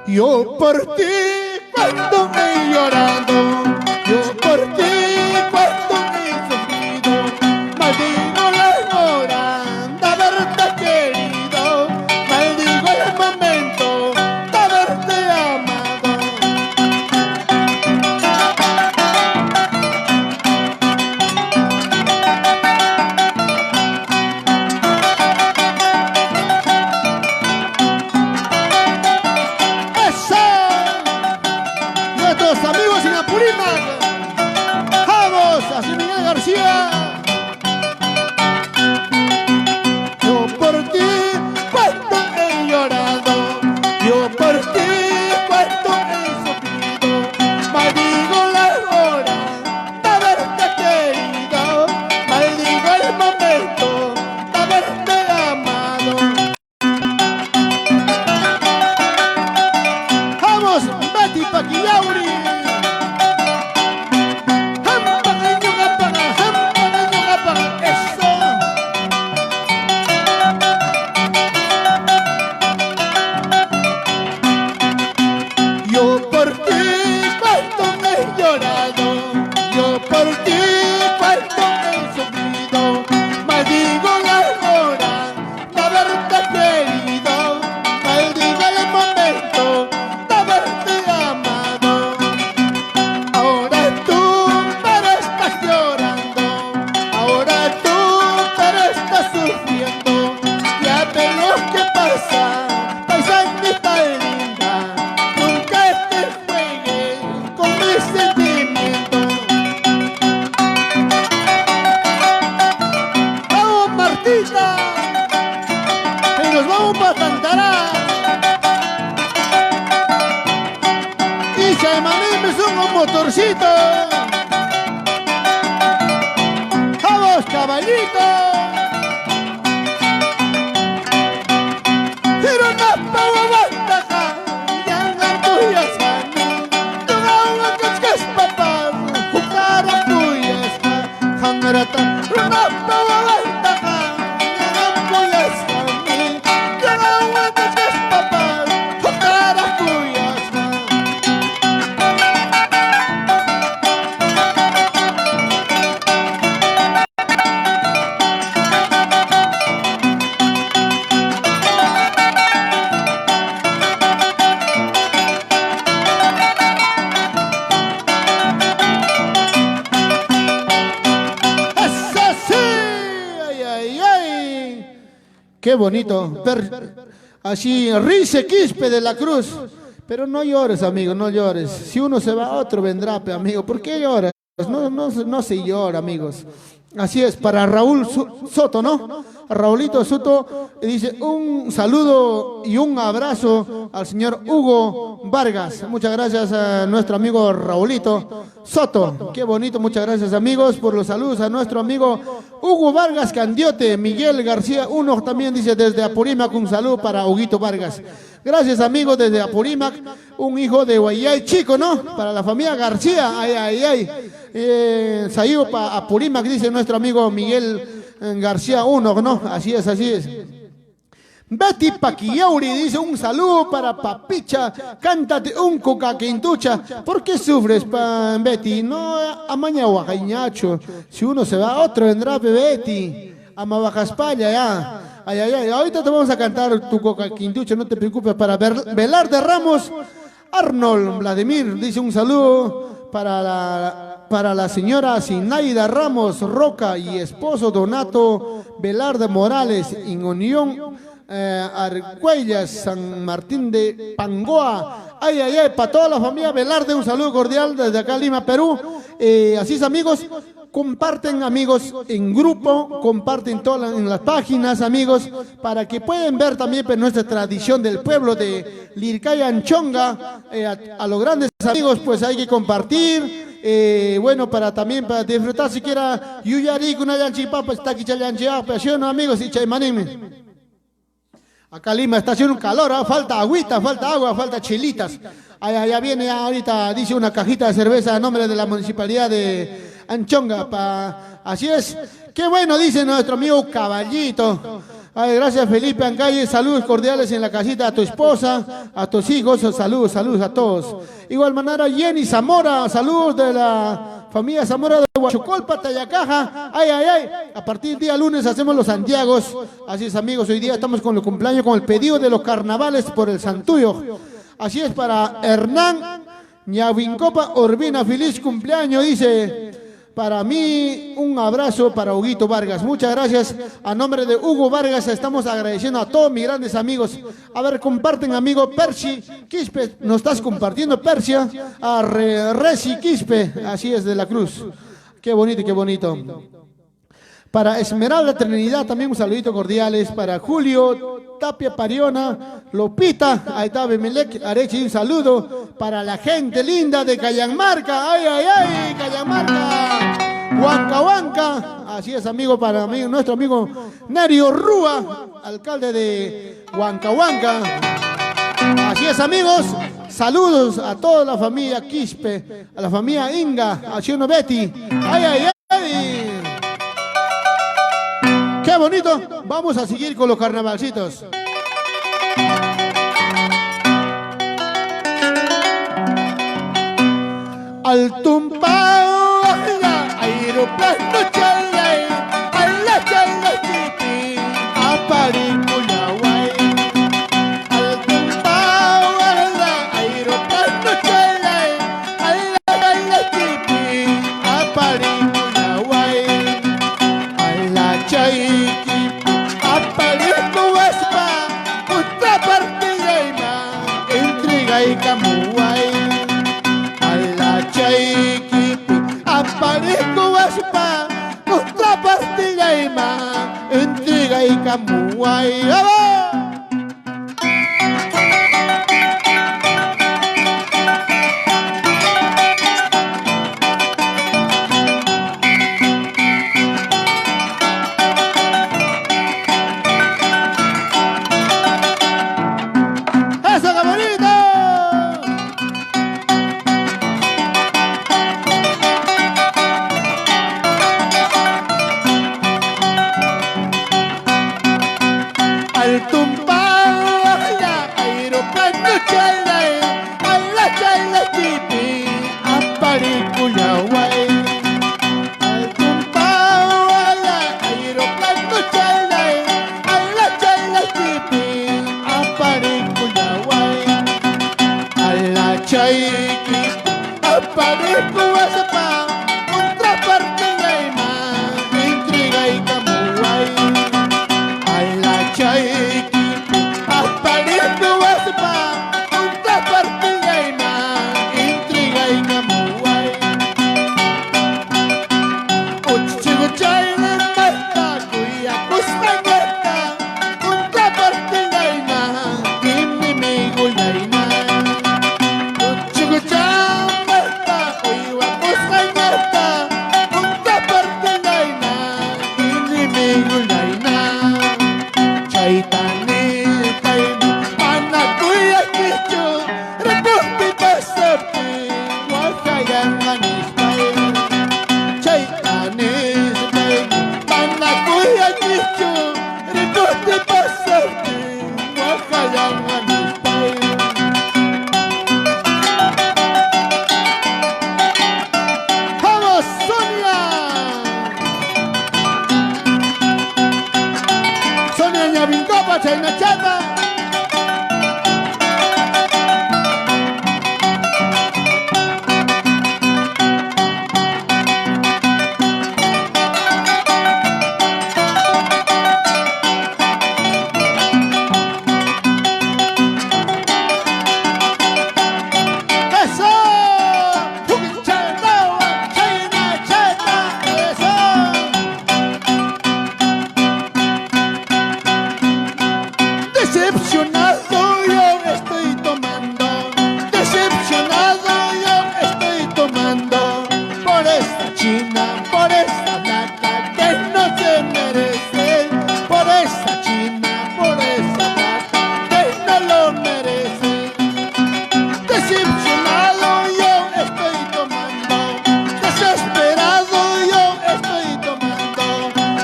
Speaker 1: Yo por ti cuando me he llorado, yo por ti cuando me he sufrido, maldigo la hora de haberte querido, maldigo el momento de haberte amado. Amigos en Apurímac, vamos, así Miguel García. Yo por ti cuánto he llorado, yo por ti cuánto he sufrido, maldigo la hora de haberte querido, maldigo el momento de haberte amado. Vamos, Betty Paquillauri. Yo por ti cuánto he sufrido, Qué bonito. Así, Rice Quispe de la Cruz. Pero no llores, amigo, no llores. Si uno se va, otro vendrá, amigo. ¿Por qué lloras? No se llora, amigos. Así es, para Raúl Soto, ¿no? Raulito Soto dice un saludo y un abrazo al señor Hugo Vargas. Muchas gracias a nuestro amigo Raulito Soto. Qué bonito, muchas gracias, amigos, por los saludos a nuestro amigo Hugo Vargas Candiote. Miguel García Uno también dice desde Apurímac un saludo para Huguito Vargas. Gracias, amigos, desde Apurímac, un hijo de Guayay Chico, ¿no? Para la familia García, Saído para Apurímac, dice nuestro amigo Miguel García Uno, ¿no? Así es, así es. Betty Paquiauri dice un saludo para Papicha, cántate un cocaquintucha. ¿Por qué sufres, Betty? No, amaña guajañacho. Si uno se va, otro vendrá, Betty. Ama Bajaspalla, ya. Ay, ay, ay, ahorita te vamos a cantar tu cocaquintucha, no te preocupes. Para Velar de Ramos, Arnold Vladimir dice un saludo para la señora Sinaida Ramos Roca y esposo Donato Velarde Morales en Unión Argüellas, San Martín de Pangoa. Ay, ay, ay, para toda la familia Velarde un saludo cordial desde acá Lima, Perú. Así es, amigos. Comparten, amigos, en grupo, comparten todas en las páginas, amigos, para que puedan ver también nuestra tradición del pueblo de Lircaya Anchonga. A los grandes amigos, pues hay que compartir. Bueno, también para disfrutar siquiera Yuyari, una yanchipapa, está aquí chayanchiapa, ¿sí o no, amigos? Y chaymanime. Acá Lima está haciendo un calor, falta agüita, falta agua, falta chilitas. Allá viene ahorita, dice una cajita de cerveza a nombre de la municipalidad de Anchonga. Así es. Qué bueno, dice nuestro amigo Caballito. Ay, gracias, Felipe Ancalle. Saludos cordiales en la casita a tu esposa, a tus hijos. Saludos a todos. Igual manera, Jenny Zamora. Saludos de la familia Zamora de Huachucolpa, Tayacaja. Ay, ay, ay. A partir del día lunes hacemos los Santiagos. Así es, amigos. Hoy día estamos con el cumpleaños, con el pedido de los carnavales por el Santuyo. Así es, para Hernán Ñavincopa Urbina. Feliz cumpleaños, dice. Para mí, un abrazo para Huguito Vargas. Muchas gracias. A nombre de Hugo Vargas, estamos agradeciendo a todos mis grandes amigos. A ver, comparten, amigo Percy Quispe. Nos estás compartiendo, Persia. A Reci Quispe. Así es, de la Cruz. Qué bonito, qué bonito. Para Esmeralda Trinidad, también un saludito cordiales. Para Julio Tapia Pariona, Lopita, ahí está Bemelec Arechi, un saludo. Para la gente linda de Cayanmarca, ay, ay, ay, Cayanmarca, Huancahuanca. Así es, amigo, para nuestro amigo Nerio Rúa, alcalde de Huancahuanca. Así es, amigos. Saludos a toda la familia Quispe, a la familia Inga, a Chino Betty. Ay, ay, ay. ¡Qué bonito! Vamos a seguir con los carnavalcitos. Al tumbao, aeroplano chalay, a la chalachipi, a Paricuyahuay. Al tumbao, aeroplano chalay, a la chalachipi, a Paricuyahuay. A la chaiki, a Paricuaspa, otra partida y más, intriga y camuay. Aparezco Aspa, otra partida y más, intriga y camuay. ¡Vamos! ¡Eso, qué bonito! Chayna Vincopa, Chayna Chata. Decepcionado yo estoy tomando, decepcionado yo estoy tomando por esta china, por esta blanca que no se merece, por esta china, por esta blanca que no lo merece. Decepcionado yo estoy tomando, desesperado yo estoy tomando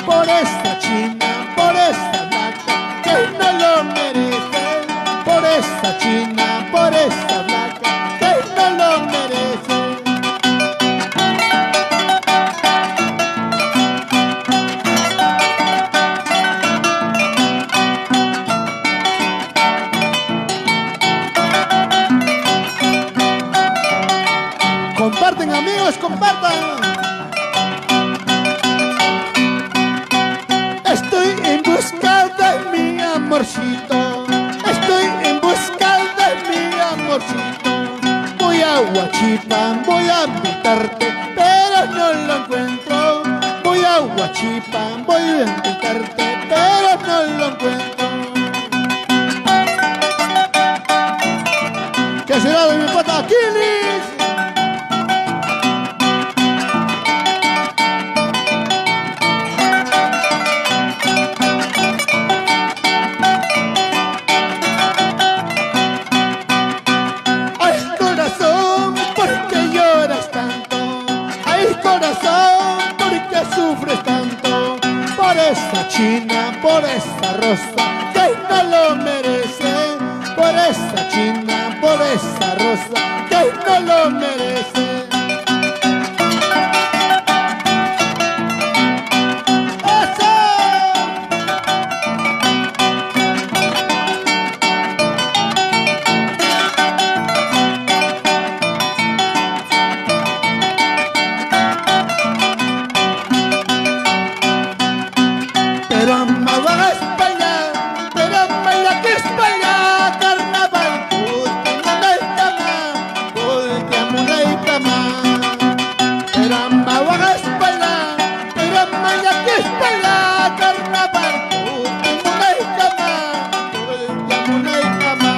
Speaker 1: por esta china, por esta blanca que no lo merece, por esta china, por esta blanca que no lo merece. Comparten amigos, compartan. Estoy en busca de mi amorcito, estoy en busca de mi amorcito. Voy a Huachipan, voy a invitarte, pero no lo encuentro. Voy a Huachipan, voy a invitarte, pero no lo encuentro. ¿Qué será de mi pata Aquiles? Corazón, ¿por qué sufres tanto? Por esta china, por esta rosa que no lo merece. Por esta china, por esta rosa que no lo merece. Pero me van a España, pero me que España, carnaval, una y cama. Pero me van a España, pero me que España, carnaval, una y cama, una y cama.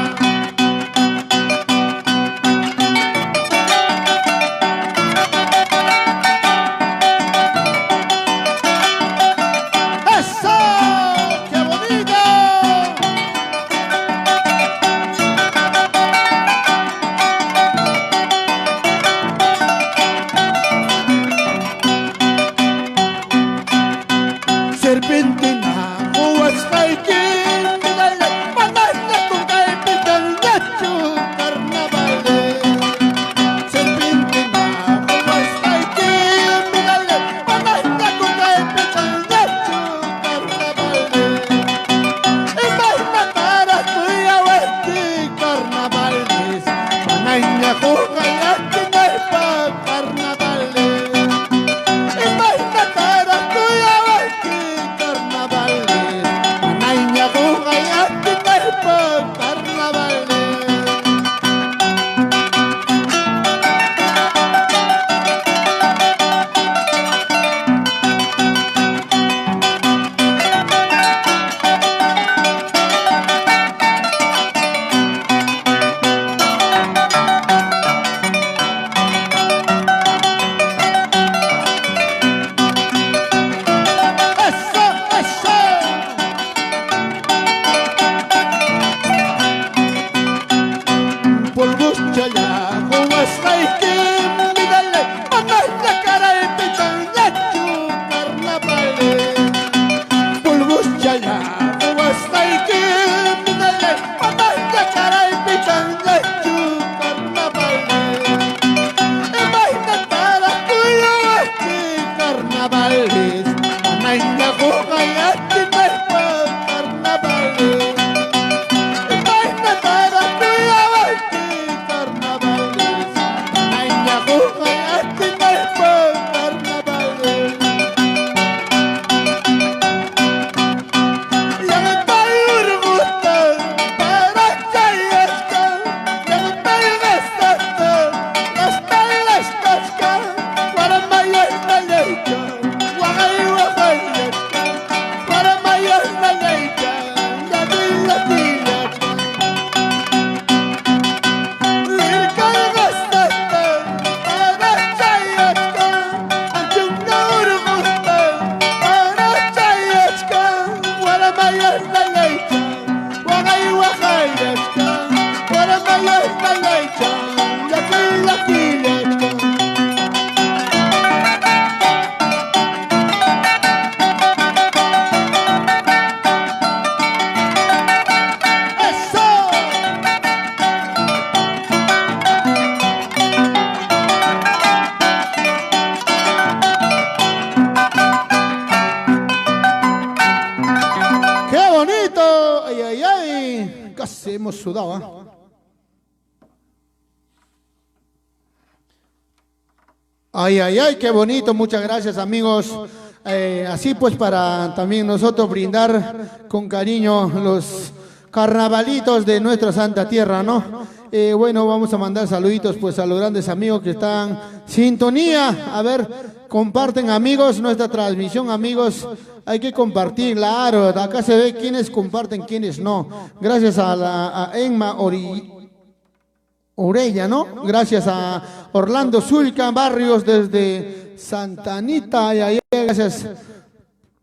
Speaker 1: Serpentina, Huascaiquín, dale, mandaste con caipita, nacho, carnavales. Serpentina, Huascaiquín, dale, mandaste con caipita, nacho, carnavales. Y más mataras tú y a carnavales, panaña, juega y arte, naipa, carnavales. Y más mataras tú y a carnavales, Anaina, Goga, y Ati, Carnaval. hemos sudado, ¿ah? Ay, ay, ay, qué bonito, muchas gracias amigos. Así pues para también nosotros brindar con cariño los carnavalitos de nuestra santa tierra, ¿no? Bueno, vamos a mandar saluditos pues a los grandes amigos que están en sintonía. A ver, comparten amigos nuestra transmisión, amigos. Hay que compartir, claro. Acá se ve quiénes comparten, quiénes no. Gracias a Emma Orella, ¿no? Gracias a Orlando Zulca Barrios desde Santa Anita. Gracias.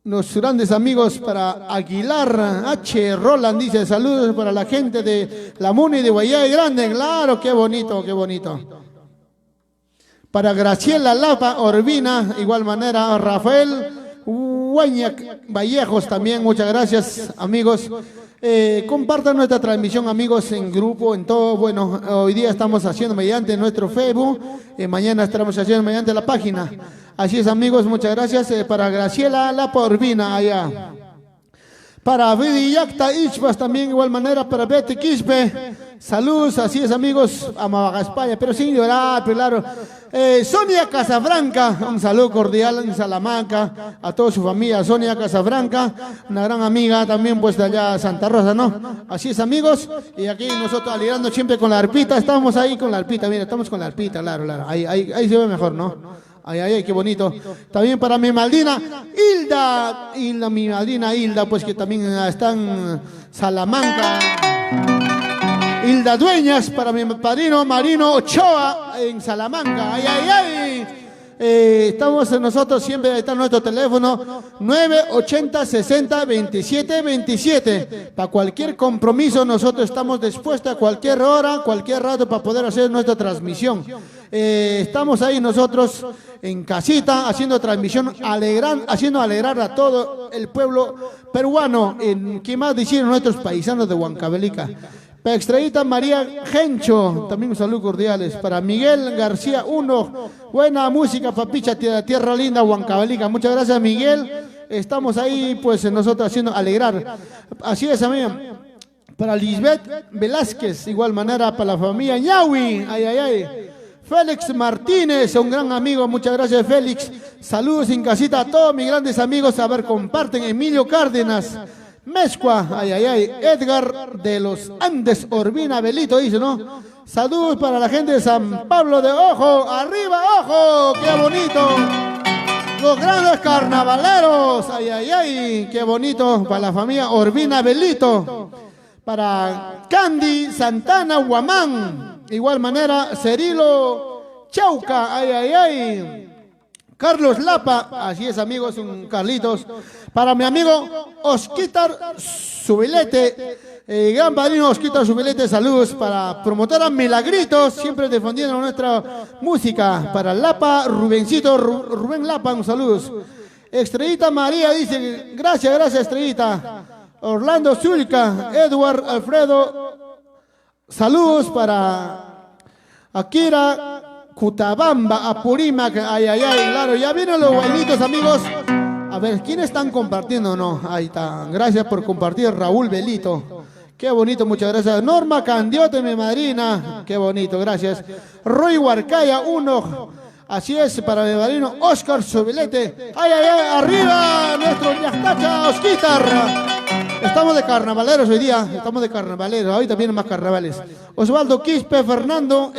Speaker 1: Los grandes amigos para Aguilar H. Roland dice saludos para la gente de la Muni de Guayay Grande. Claro, qué bonito, qué bonito. Para Graciela Lapa Orbina, igual manera Rafael Guañac Vallejos también, muchas gracias amigos. Compartan nuestra transmisión amigos en grupo, en todo. Bueno, hoy día estamos haciendo mediante nuestro Facebook, mañana estaremos haciendo mediante la página. Así es amigos, muchas gracias. Para Graciela La Porvina allá. Para Vidiyacta Ichpas también igual manera, para Betty Quispe. Saludos, así es amigos, a Mavagaspaya, pero sin llorar, claro. Sonia Casabranca, un saludo cordial en Salamanca, a toda su familia, Sonia Casabranca, una gran amiga también pues de allá Santa Rosa, ¿no? Así es amigos, y aquí nosotros alegrando siempre con la arpita, estamos ahí con la arpita, mira, estamos con la arpita, claro, claro, ahí se ve mejor, ¿no? Ay, ay, ay, qué bonito. También para mi madrina Hilda, mi madrina Hilda, pues que también está en Salamanca. Hilda Dueñas, para mi padrino Marino Ochoa en Salamanca. Ay, ay, ay. Estamos nosotros, siempre está nuestro teléfono 980 60 27 27. Para cualquier compromiso nosotros estamos dispuestos a cualquier hora, cualquier rato para poder hacer nuestra transmisión. Estamos ahí nosotros en casita haciendo transmisión, haciendo alegrar a todo el pueblo peruano, ¿qué más decir? Nuestros paisanos de Huancavelica. Para Extraíta María Gencho, también un saludo cordiales. Para Miguel García 1, buena música, papicha, tierra linda, Huancavelica. Muchas gracias, Miguel. Estamos ahí, pues, nosotros haciendo alegrar. Así es, amigo. Para Lisbeth Velázquez, igual manera, para la familia Ñahui. Ay, ay, ay. Félix Martínez, un gran amigo, muchas gracias Félix. Saludos en casita a todos mis grandes amigos. A ver, comparten. Emilio Cárdenas. Mezcua, ay, ay, ay, Edgar de los Andes, Orbina, Belito, dice, ¿no? Saludos para la gente de San Pablo de Ojo, arriba, Ojo, qué bonito. Los grandes carnavaleros, ay, ay, ay, qué bonito, para la familia Orbina, Belito. Para Candy, Santana, Huamán, igual manera, Cirilo Chauca, ay, ay, ay. Carlos Lapa, así es amigos, un Carlitos. Para mi amigo Osquitar Subilete, gran padrino Osquitar Subilete, saludos. Para promotora Milagritos, siempre defendiendo nuestra música. Para Lapa, Rubencito, Rubén Lapa, un saludos. Estrellita María dice, gracias, gracias Estrellita. Orlando Zulca, Edward Alfredo, saludos para Akira Cutabamba, Apurímac, ay, ay, ay, claro, ya vienen los bailitos, amigos. A ver, ¿quiénes están compartiendo? No, ahí está. Gracias por compartir, Raúl Belito. Qué bonito, muchas gracias. Norma Candiote, mi madrina. Qué bonito, gracias. Roy Huarcaya, 1. Así es, para mi madrino Oscar Sobilete. Ay, ay, ay, arriba nuestro Yastacha Osquitar. Estamos de carnavaleros hoy día, estamos de carnavaleros, ahorita vienen más carnavales. Osvaldo Quispe, Fernando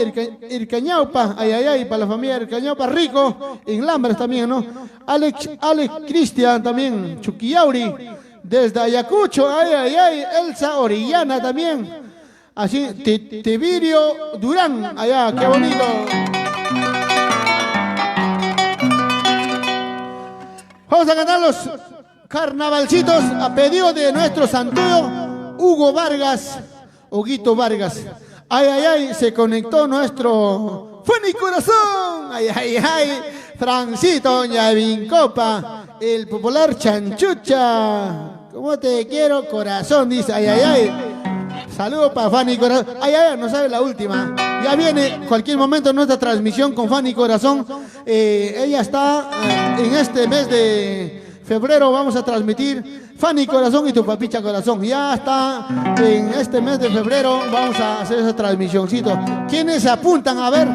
Speaker 1: Ircañaupa, ay, ay, ay, para la familia Ircañaupa, Rico, en Lambres también, ¿no? Alex Cristian también, Chuquillauri, desde Ayacucho, ay, ay, ay, Elsa Orellana también, así, Tiberio Durán, allá, qué bonito. Vamos a cantar los carnavalcitos a pedido de nuestro santuario Hugo Vargas, Huguito Vargas. Ay, ay, ay, se conectó nuestro Fanny Corazón. Ay, ay, ay, Francito Ñavincopa, el popular Chanchucha. ¿Cómo te quiero, corazón? Dice, ay, ay, ay. Saludos para Fanny Corazón. Ay, ay, ay, no sabe la última. Ya viene cualquier momento nuestra transmisión con Fanny Corazón. Ella está en este mes de febrero, vamos a transmitir Fanny Corazón y tu papicha Corazón. Ya está en este mes de febrero. Vamos a hacer esa transmisioncito. ¿Quiénes se apuntan? A ver.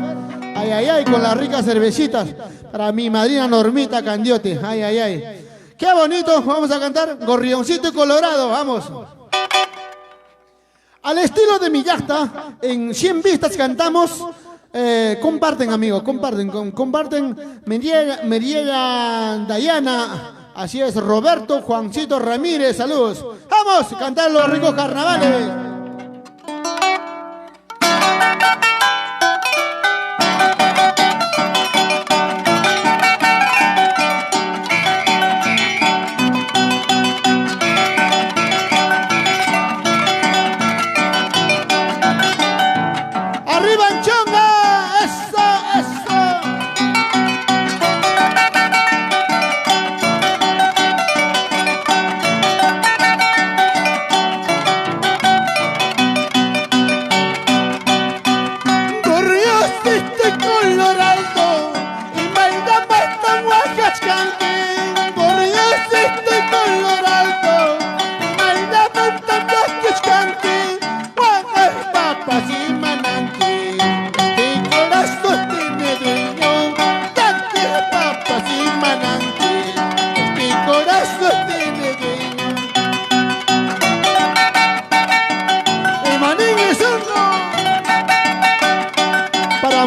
Speaker 1: Ay, ay, ay, con las ricas cervecitas. Para mi madrina Normita Candiote. Ay, ay, ay. Qué bonito. Vamos a cantar Gorrioncito y Colorado. Vamos. Al estilo de mi yacta, en 100 vistas cantamos. Comparten, amigos, comparten. Meriega Dayana, así es, Roberto Juancito Ramírez, saludos. Vamos a cantar los ricos carnavales. ¡Arriba Anchonga!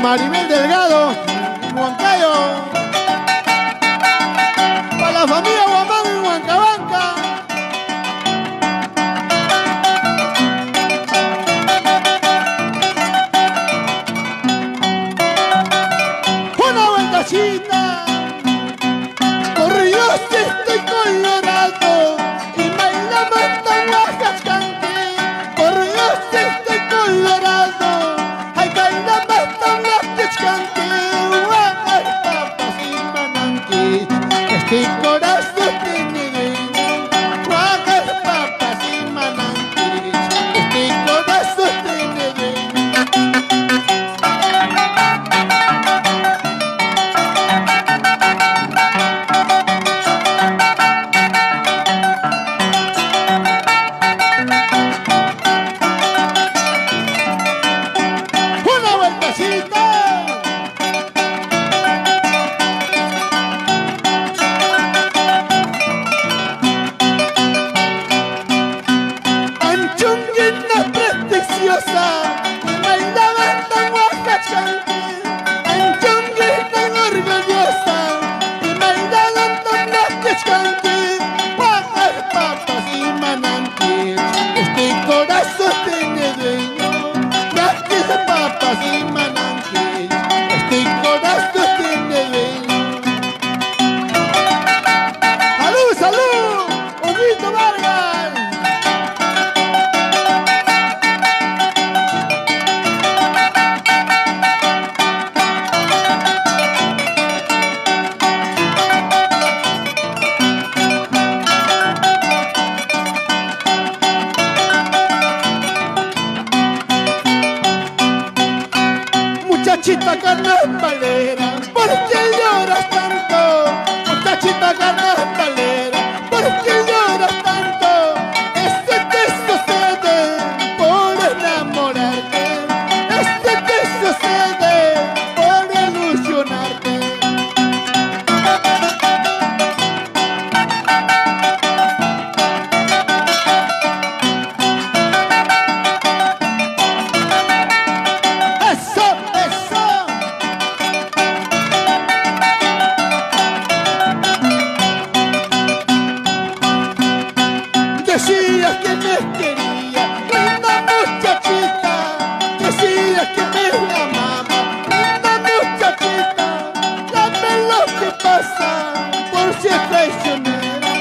Speaker 1: Maribel Delgado, Huancayo, para la familia Guamán en Huancabanca. Una vueltacita, corrió si estoy colorado y bailamos tan bajas canté, corrió si estoy colorado, ay bailamos tan este corazón tiene dueño, guajas, papas y manantiles. Este corazón tiene dueño. Una vueltecita. Muchachita carnavalera, ¿por qué lloras tanto? Muchachita carnavalera, ¿por qué lloras tanto? Este te sucede por enamorarte, este te sucede por ilusionarte. Decías que me quería, linda muchachita. Decías que me amaba, linda muchachita. Dame lo que pasa por ser traicionera.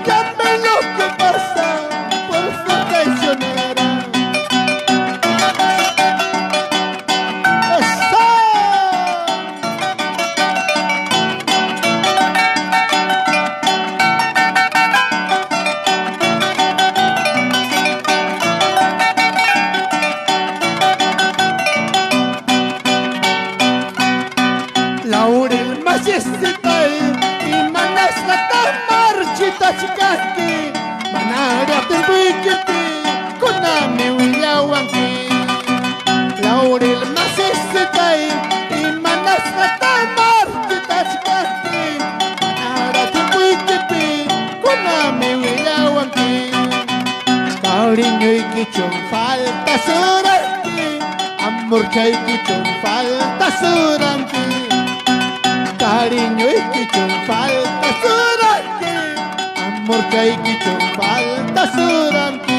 Speaker 1: Dame lo que pasa por ser traicionera. Laurel más y manas la tan marchita chicasqui, cariño y quichón, falta suranti, amor chay quichón, falta suranti, cariño y quichón, falta suranti, amor chay quichón, falta suranti.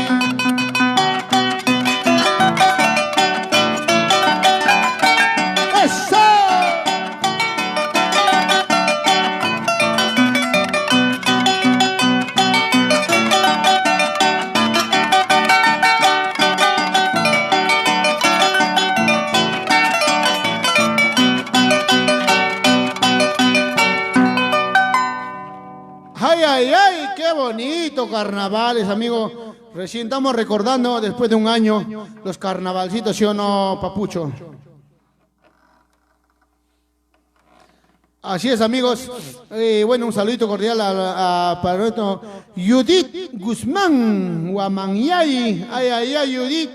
Speaker 1: Ay, ay, ay, qué bonito carnavales, amigo. Recién estamos recordando, después de un año, los carnavalcitos, ¿sí o no, Papucho? Así es, amigos. Bueno, un saludito cordial para nuestro Judith Guzmán, Guamanyay. Ay, ay, ay, Judith.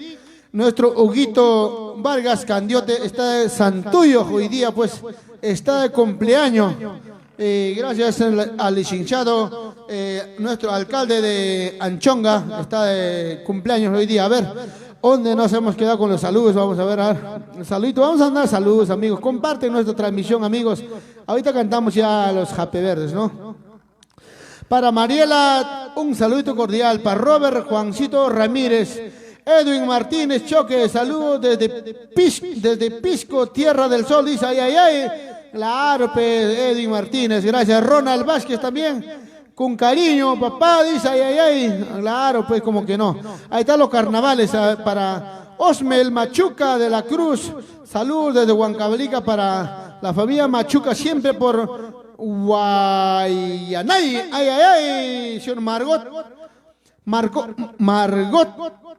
Speaker 1: Nuestro Huguito Vargas Candiote está de Santuyo hoy día, pues, está de cumpleaños. Gracias al licenciado, nuestro alcalde de Anchonga está de cumpleaños hoy día. A ver, ¿dónde nos hemos quedado con los saludos? Vamos a ver, un saludito. Vamos a dar saludos, amigos. Comparten nuestra transmisión, amigos. Ahorita cantamos ya los Jape Verdes, ¿no? Para Mariela, un saludito cordial. Para Robert Juancito Ramírez. Edwin Martínez Choque, saludos desde Pisco, Tierra del Sol. Dice, ay, ay, ay. Claro, pues, Edwin Martínez, gracias. Ronald Vázquez también, con cariño, papá, dice, ay, ay, ay. Claro, pues, como que no. Ahí están los carnavales para Osmel Machuca de la Cruz. Saludos desde Huancavelica para la familia Machuca, siempre por Guayanay. Ay, ay, ay, señor Margot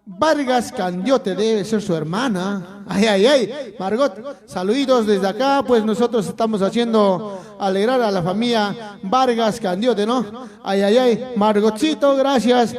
Speaker 1: Vargas Candiote, debe ser su hermana. Ay, ay, ay, Margot, saluditos desde acá, pues nosotros estamos haciendo alegrar a la familia Vargas Candiote, ¿no? Ay, ay, ay, Margotcito, gracias.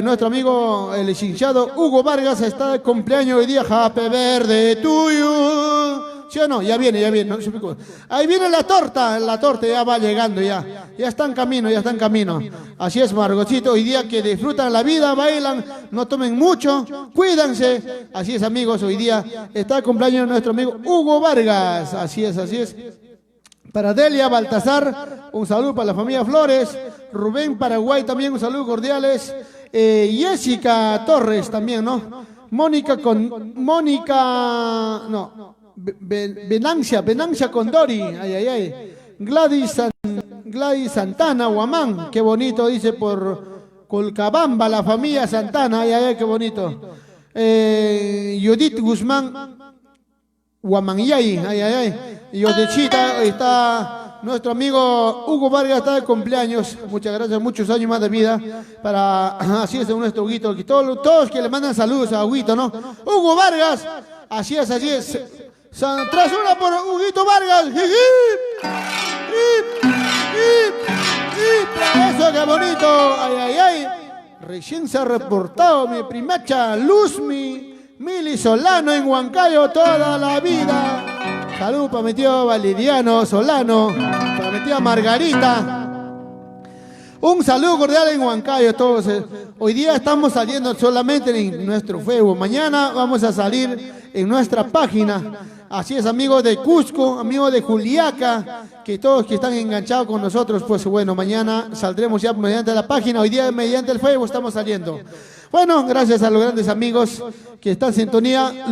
Speaker 1: Nuestro amigo el licenciado Hugo Vargas está de cumpleaños hoy día. Jape Verde tuyo. ¿Sí o no? Ya viene, no se preocupe. Ahí viene la torta ya va llegando ya está en camino, ya está en camino. Así es, Margotcito, hoy día que disfrutan la vida, bailan, no tomen mucho, cuídense. Así es, amigos, hoy día está de cumpleaños nuestro amigo Hugo Vargas. Así es, así es. Para Delia Baltasar, un saludo para la familia Flores. Rubén Paraguay también, un saludo cordiales. Jessica Torres también, ¿no? Venancia Condori, ay, ay, ay. Gladys Santana, Guamán, qué bonito, dice por Colcabamba, la familia Santana, ay, ay, ay, qué bonito. Judith Guzmán, Guamanyay, ay, ay, ay. Y Odechita, está nuestro amigo Hugo Vargas, está de cumpleaños. Muchas gracias, muchos años más de vida. Así es, nuestro Huguito. Todos que le mandan saludos a Huguito, ¿no? Hugo Vargas, así es, así es. Tras una por Huguito Vargas. Eso, qué bonito. Ay, ay, ay. Recién se ha reportado mi primacha Mili Solano en Huancayo toda la vida. Salud para mi tío Validiano Solano, para mi tía Margarita. Un saludo cordial en Huancayo todos. Hoy día estamos saliendo solamente en nuestro Facebook. Mañana vamos a salir en nuestra página. Así es, amigos de Cusco, amigos de Juliaca, que todos que están enganchados con nosotros, pues bueno, mañana saldremos ya mediante la página. Hoy día mediante el Facebook estamos saliendo. Bueno, gracias a los grandes amigos que están en sintonía.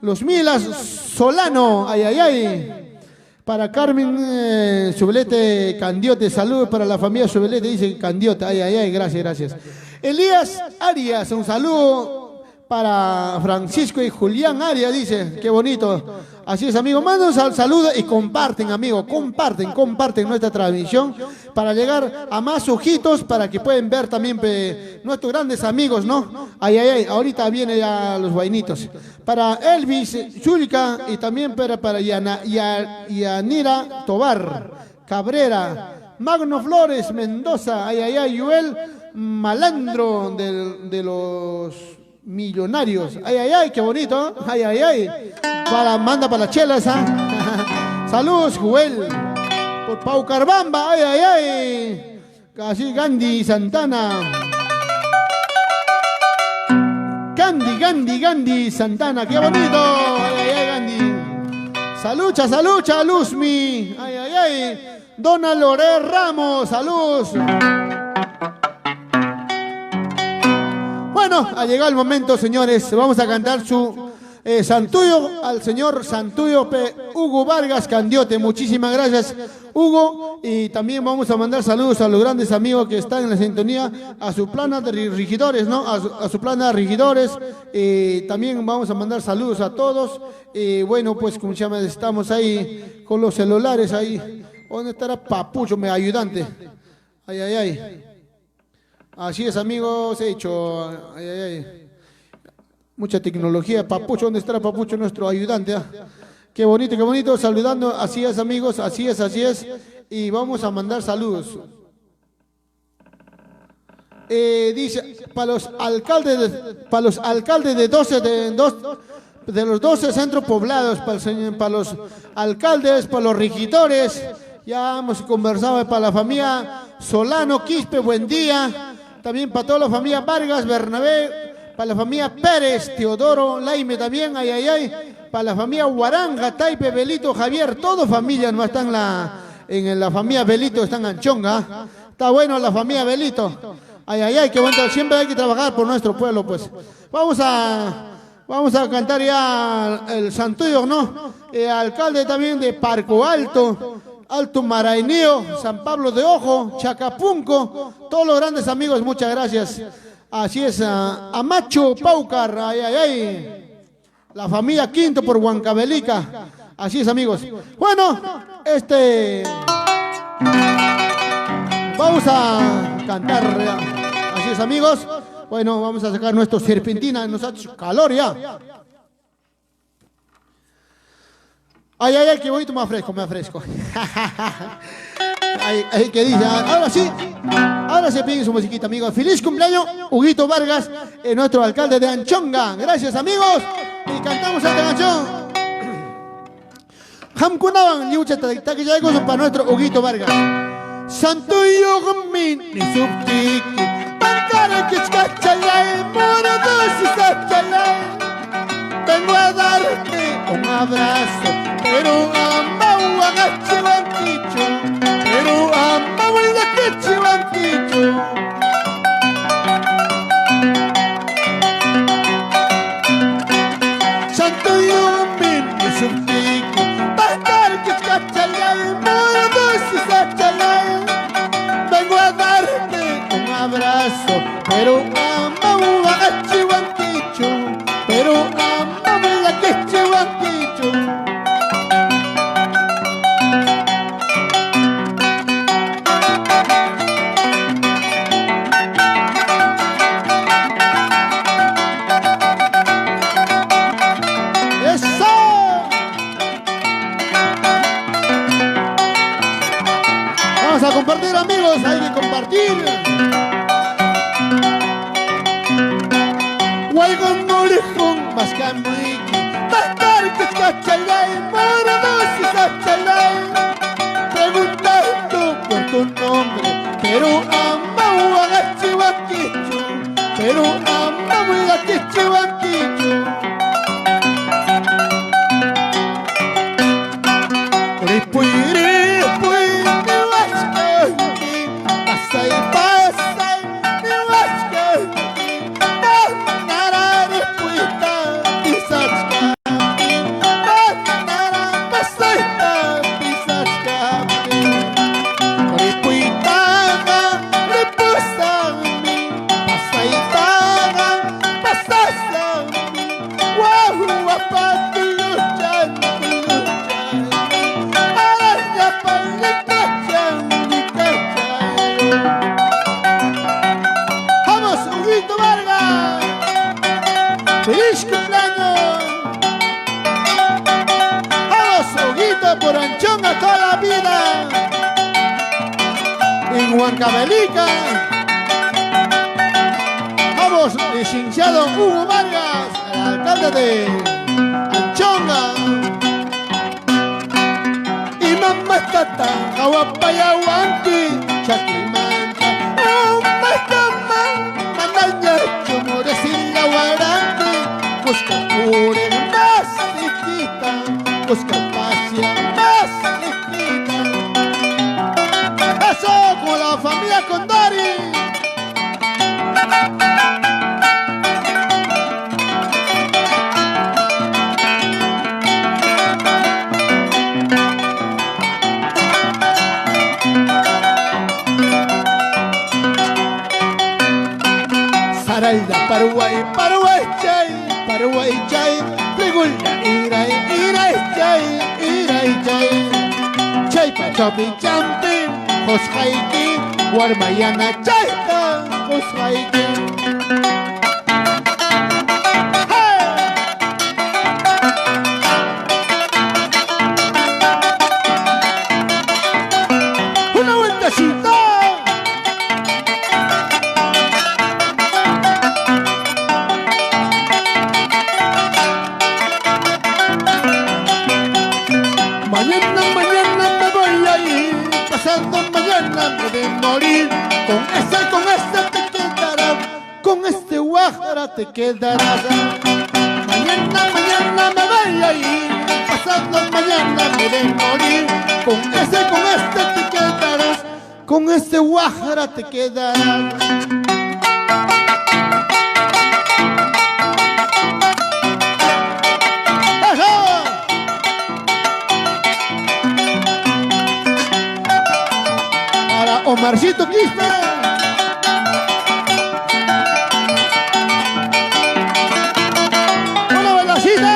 Speaker 1: Luzmila Solano, ay, ay, ay. Para Carmen Subelete Candiote, saludos para la familia Subelete, dice Candiote, ay, ay, ay, gracias, gracias. Elías Arias, un saludo para Francisco y Julián Arias, dice, qué bonito. Así es, amigo, mándanos al saludo y comparten, amigo, comparten nuestra transmisión para llegar a más ojitos, para que puedan ver también nuestros grandes amigos, ¿no? Ay, ay, ay, ahorita vienen ya los vainitos. Para Elvis Zulca y también para Yanira Tobar Cabrera, Magno Flores Mendoza, ay, ay, ay, Joel Malandro de los Millonarios, ay, ay, ay, qué bonito, ay, ay, ay, manda para la chela esa. Saludos, Joel, por Pau Carbamba, ay, ay, ay, casi Gandhi Santana. Gandhi Santana, qué bonito. Ay, ay, Gandhi. Salucha, Luzmi. Ay, ay, ay. Dona Lore Ramos, salud. Bueno, ha llegado el momento, señores. Vamos a cantar su Santuyo al señor Santuyo Hugo Vargas Candiote. Muchísimas gracias, Hugo. Y también vamos a mandar saludos a los grandes amigos que están en la sintonía, a su plana de regidores, ¿no? A su plana de regidores. También vamos a mandar saludos a todos. Bueno, pues como se llama, estamos ahí con los celulares ahí. ¿Dónde estará Papucho, mi ayudante? Ay, ay, ay. Así es, amigos, he hecho. Ay, ay, ay. Mucha tecnología. Papucho, ¿dónde estará Papucho, nuestro ayudante? Qué bonito, saludando. Así es, amigos, así es. Y vamos a mandar saludos. Dice, para los alcaldes de 12 de los 12 centros poblados, para los alcaldes, para los regidores. Ya hemos conversado para la familia Solano, Quispe, buen día. También para toda la familia Vargas, Bernabé, para la familia Pérez, Teodoro, Laime también, ay, ay, ay. Para la familia Huaranga, Taipe, Belito, Javier, toda familia, no están en la familia Belito, están en Anchonga. Está bueno la familia Belito. Ay, ay, ay, qué bueno, siempre hay que trabajar por nuestro pueblo, pues. Vamos a cantar ya el Santuyo, ¿no? Alcalde también de Parco Alto. Alto Marainío, San Pablo de Ojo, Chacapunco, todos los grandes amigos, muchas gracias. Así es, Amacho, Paucar, ay, ay, ay. La familia Quinto por Huancavelica. Así es, amigos. Bueno, vamos a cantar. Así es, amigos. Bueno, vamos a sacar nuestro serpentina, nos ha hecho calor ya. Ay, ay, ay, qué bonito, me afresco. Ay, que dice, ahora sí piden su musiquita, amigos. Feliz cumpleaños, Huguito Vargas, nuestro alcalde de Anchonga. Gracias, amigos. Y cantamos esta canción. Hamkunaban, Yucha, Taquillagos para nuestro Huguito Vargas. Santo Yogamin, ni subtiki, Pankara Kichkachalay, Morodos y Sachalay. Vengo a darte un abrazo, pero amau a Chihuanquicho, pero amau a Chihuanquicho. Santo Yomin, es un pico, Pascal Kichkachalay, Morodos y Sachalay. Vengo a darte un abrazo, pero amau a Chihuanquicho, pero amau a Chihuanquicho. Vamos a compartir, amigos, hay que compartir. Huaygon Morejón, Mascamuiki, Pastar Kichkachalay, Morodos y Sachalay. Preguntando por tu nombre, pero amau a Chihuanquicho, pero amau a Chihuanquicho. ¡Feliz cumpleaños! ¡Vamos, Huguito, por Anchonga toda la vida! En Huancavelica. ¡Vamos, licenciado Hugo Vargas, el alcalde de Anchonga! Y mamá tata, Kawapaya Wanti, Chakimanta, Manaña, Chumores y la Guarante. la familia Condori. Sarayda, Paraguay, Paraguay, chay, Paraguay, chay, Prigulla, iray, iray, chay, iray, chay, chay, pachopi, champi, Josjaiki, Guarmayana, chayta, Josjaiki. Una vueltecita. Mañana, mañana me voy a ir, pasando mañana me de morir. Con este te quedarás, con este guajara te quedarás. Mañana, mañana me voy a ir, pasando mañana me de morir. Con este te quedarás, con este guajara te quedarás. Omarcito Quispe. Una velocita.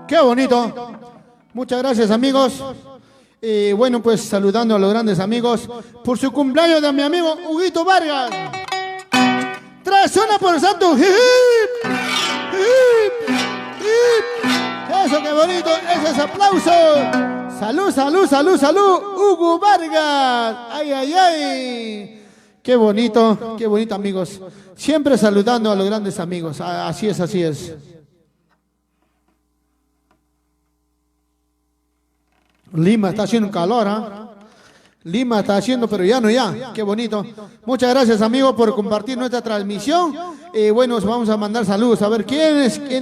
Speaker 1: Qué bonito. Muchas gracias, amigos. Y bueno, pues saludando a los grandes amigos por su cumpleaños de mi amigo Huguito Vargas. Tras una por el santo. ¡Hip, hip, hip! Eso, qué bonito. Ese es aplauso. Salud, salud, salud, salud. Hugo Vargas. Ay, ay, ay. Qué bonito, amigos. Siempre saludando a los grandes amigos. Así es, así es. Lima está haciendo calor, ¿ah? Lima está haciendo, pero ya no ya. Qué bonito. Muchas gracias, amigos, por compartir nuestra transmisión. Bueno, os vamos a mandar saludos. A ver,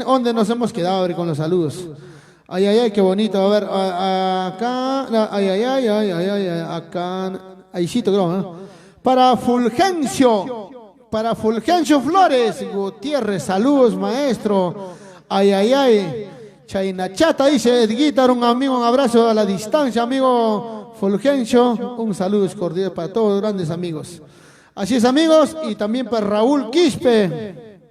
Speaker 1: ¿dónde nos hemos quedado? A ver, con los saludos. Ay, ay, ay, qué bonito. A ver, acá. Ay, ay, ay, ay, ay, ay, acá. Ahícito, creo, ¿no? Para Fulgencio Flores Gutiérrez, saludos, maestro. Ay, ay, ay. Chainachata dice Edguitar, un amigo, un abrazo a la distancia, amigo Fulgencio, un saludo cordial para todos los grandes amigos. Así es, amigos, y también para Raúl Quispe.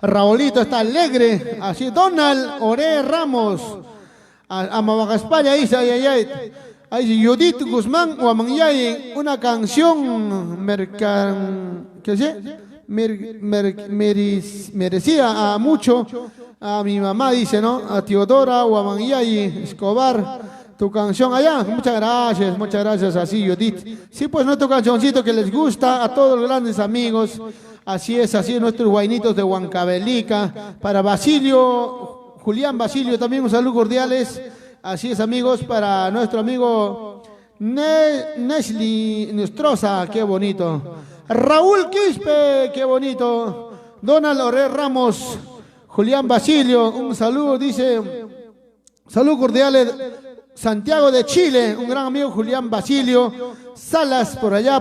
Speaker 1: Raulito está alegre. Así, Donald Ore Ramos, a Mabagaspalla dice, ay, ay, ay. Ahí dice Judith Guzmán o Amanyay, una canción merecía a mucho. A mi mamá dice, ¿no? A Teodora Guamanyay Escobar, tu canción allá. Muchas gracias, así, Judith. Sí, pues nuestro cancioncito que les gusta a todos los grandes amigos. Así es, nuestros guainitos de Huancavelica. Para Basilio, Julián Basilio, también un saludo cordiales. Así es, amigos, para nuestro amigo Nesli Nostroza, qué bonito. Raúl Quispe, qué bonito. Donald Ore Ramos. Julián Basilio, un saludo, dice, saludos cordiales, Santiago de Chile, un gran amigo Julián Basilio, Salas, por allá,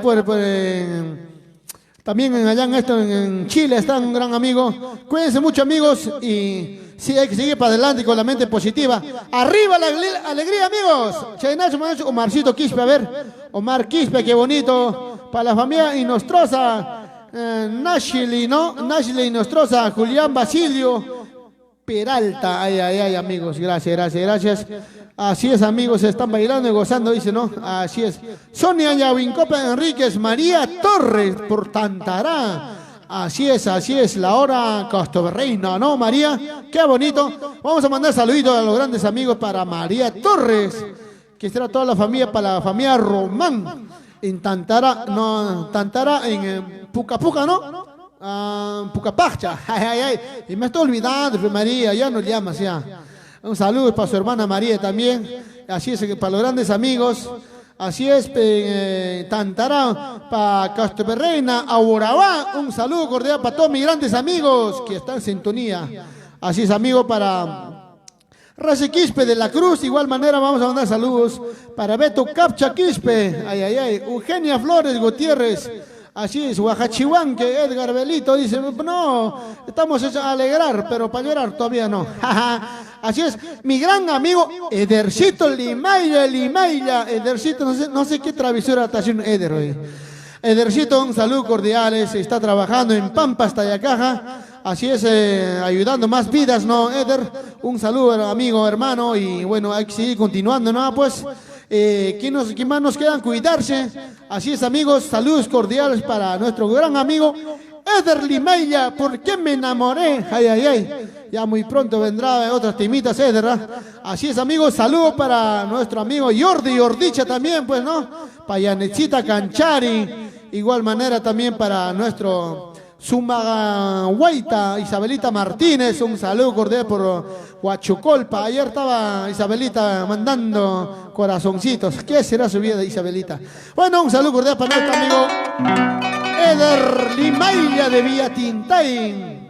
Speaker 1: también allá en Chile está un gran amigo. Cuídense mucho, amigos, y sí, hay que seguir para adelante con la mente positiva. ¡Arriba la alegría, amigos! Che Nacho, Omarcito Quispe, a ver. Omar Quispe, qué bonito. Para la familia Inostroza, Nashili, ¿no? Nashili Inostroza, Julián Basilio Peralta. Ay, ay, ay, amigos. Gracias, gracias, gracias. Así es, amigos, se están bailando y gozando, dice, ¿no? Así es. Sonia Yawincopa Enríquez, María Torres, por Tantará. Así es, la hora Costoberreina, ¿no, María? Qué bonito. Vamos a mandar saluditos a los grandes amigos para María Torres, que será toda la familia, para la familia Román, en Tantará, no, Tantará, en Puca Puca, ¿no? Pucapacha, ay, ay, ay. Y me estoy olvidando, María, ya no llamas, ya. Un saludo para su hermana María también. Así es, para los grandes amigos. Así es, Tantará, para Castoberreina, Aurabá. Un saludo cordial para todos mis grandes amigos que están en sintonía. Así es, amigo, para Race Quispe de la Cruz. De igual manera vamos a mandar saludos para Beto Capcha Quispe. Ay, ay, ay. Eugenia Flores Gutiérrez. Así es, Huajachihuán, que Edgar Belito dice, no, estamos hechos a alegrar, pero para llorar todavía no. Así es, mi gran amigo Edercito Limaila, Edercito, no sé qué travesura está haciendo Eder hoy. Edercito, un saludo cordial, está trabajando en Pampas, Tayacaja, así es, ayudando más vidas, ¿no, Eder? Un saludo, amigo, hermano, y bueno, hay que seguir continuando, ¿no? Pues... ¿quién más nos quedan? Cuidarse. Así es, amigos, saludos cordiales para nuestro gran amigo Eder Limaila. ¿Por qué me enamoré? Ay, ay, ay. Ya muy pronto vendrá otras temitas, Eder, ¿eh? Así es, amigos, saludos para nuestro amigo Jordi Ordicha también, pues, ¿no? Para Yanecita Canchari. Igual manera también para nuestro Sumagahuaita, Isabelita Martínez, un saludo cordial por Huachucolpa. Ayer estaba Isabelita mandando corazoncitos. ¿Qué será su vida de Isabelita? Bueno, un saludo cordial para nuestro amigo Eder Limaila de Villatintay.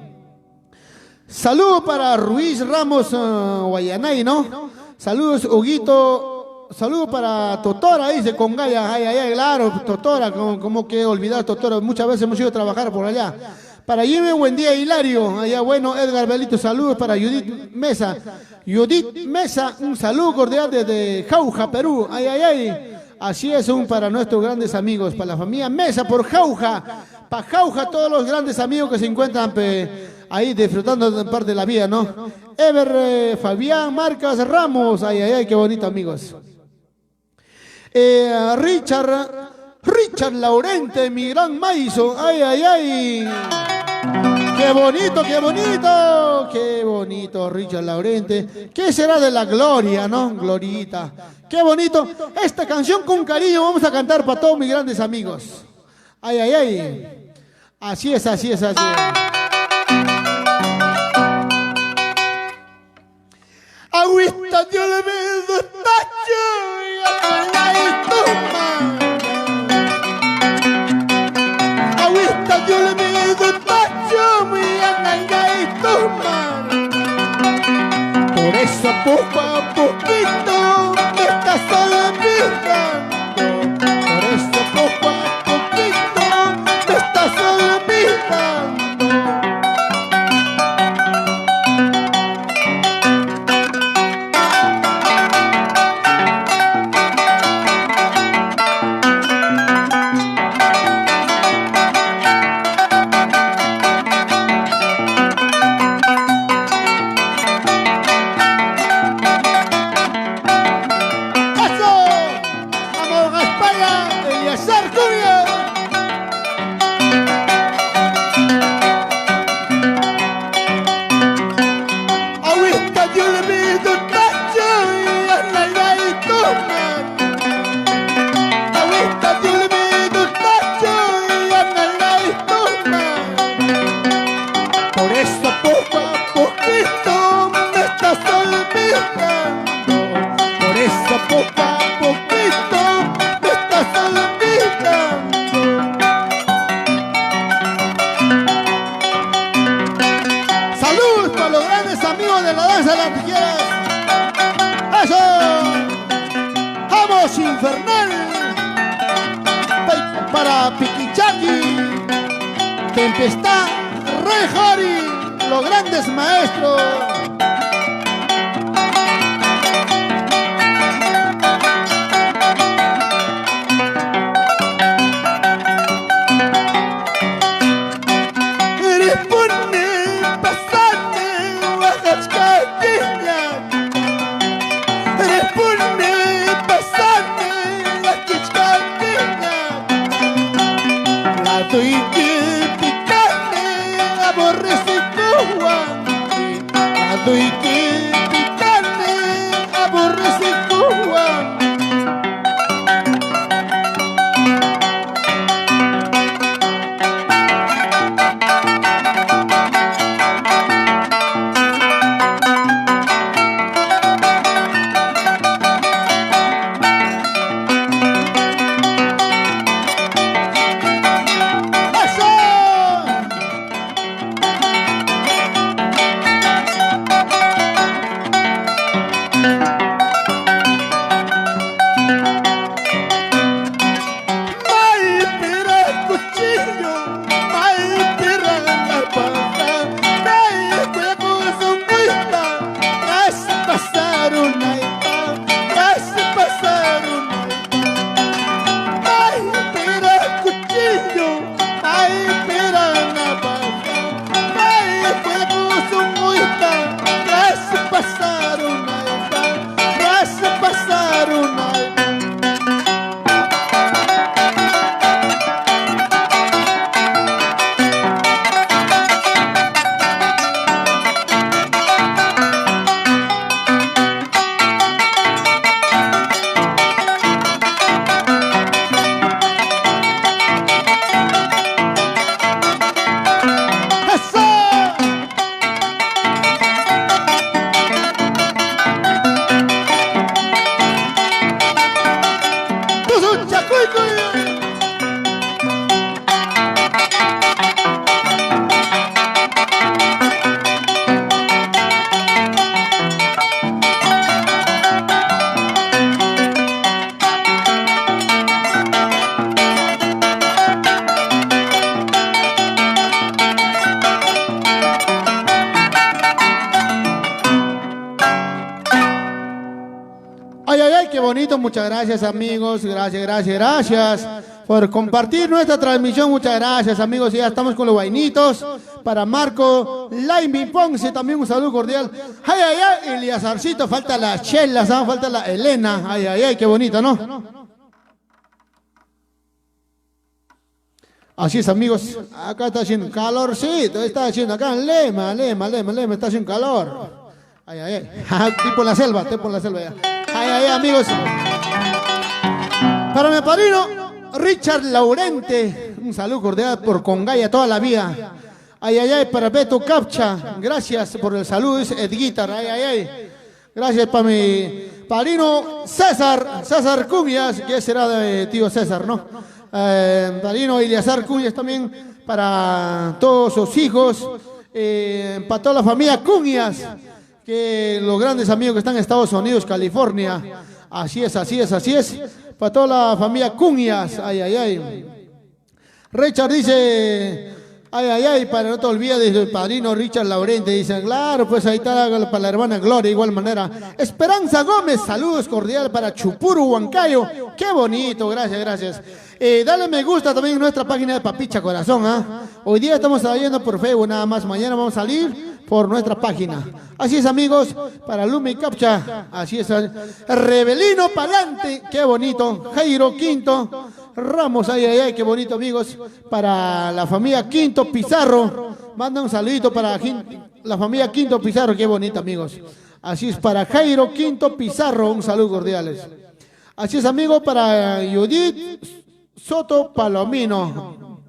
Speaker 1: Saludo para Ruiz Ramos Guayanay, ¿no? Saludos, Huguito. Saludos para Totora, dice Congaya. Ay, ay, ay, claro, Totora, como que olvidar Totora. Muchas veces hemos ido a trabajar por allá. Para Jimmy, buen día, Hilario. Allá, bueno, Edgar Belito, saludos para Judith Mesa. Judith Mesa, un saludo cordial desde Jauja, Perú. Ay, ay, ay. Así es, para nuestros grandes amigos, para la familia Mesa por Jauja. Para Jauja, todos los grandes amigos que se encuentran ahí disfrutando de parte de la vida, ¿no? Ever, Fabián, Marcas, Ramos. Ay, ay, ay, qué bonito, amigos. Richard Laurente, mi gran maizo. Ay, ay, ay. Qué bonito, qué bonito. Qué bonito, Richard Laurente. ¿Qué será de la gloria, no? Glorita. Qué bonito. Esta canción con cariño vamos a cantar para todos mis grandes amigos. Ay, ay, ay. Así es, así es, así es. Agüita de olvido está agüita de olvido por eso poco a poquito me estás olvidando. Por eso poco a poquito me estás olvidando. Infernal para Piquichaki, Tempestad, Rey Harry, los grandes maestros. muchas gracias amigos, gracias por compartir nuestra transmisión, muchas gracias amigos, ya estamos con los vainitos, para Marco, Laimi Ponce, también un saludo cordial, ay, ay, ay, Eliazarcito, falta las chelas, ¿no? Falta la Elena, ay, ay, ay, qué bonito, ¿no? Así es amigos, acá está haciendo calorcito, está haciendo acá en Lema, está haciendo calor. Ay, ay, ay, tipo en la selva ya. Ay, ay, amigos. Para mi padrino, Richard Laurente, un saludo cordial por Congaya toda la vida. Ay, ay, ay, para Beto Capcha, gracias por el saludo, es Edguitar, ay, ay, ay. Gracias para mi padrino César Cuñas, que será de tío César, ¿no? Padrino Eliazar Cuñas también, para todos sus hijos, para toda la familia Cuñas, que los grandes amigos que están en Estados Unidos, California, así es, para toda la familia Cuñas, ay, ay, ay. Richard dice, ay, ay, ay, para no te olvides del padrino Richard Laurente, dice, claro, pues ahí está para la hermana Gloria, igual manera. Esperanza Gómez, saludos cordiales para Chupuru, Huancayo, qué bonito, gracias. Dale me gusta también en nuestra página de Papicha Corazón, ¿ah? Hoy día estamos saliendo por Facebook nada más, mañana vamos a salir por nuestra página. Así es amigos, para Lumi Capcha, así es, Rebelino Palante, qué bonito, Jairo Quinto, Ramos, ay, ay, ay, qué bonito amigos, para la familia Quinto Pizarro, manda un saludito para la familia Quinto Pizarro, qué bonito amigos. Así es, para Jairo Quinto Pizarro, un saludo cordiales. Así es amigos, para Judith Soto Palomino,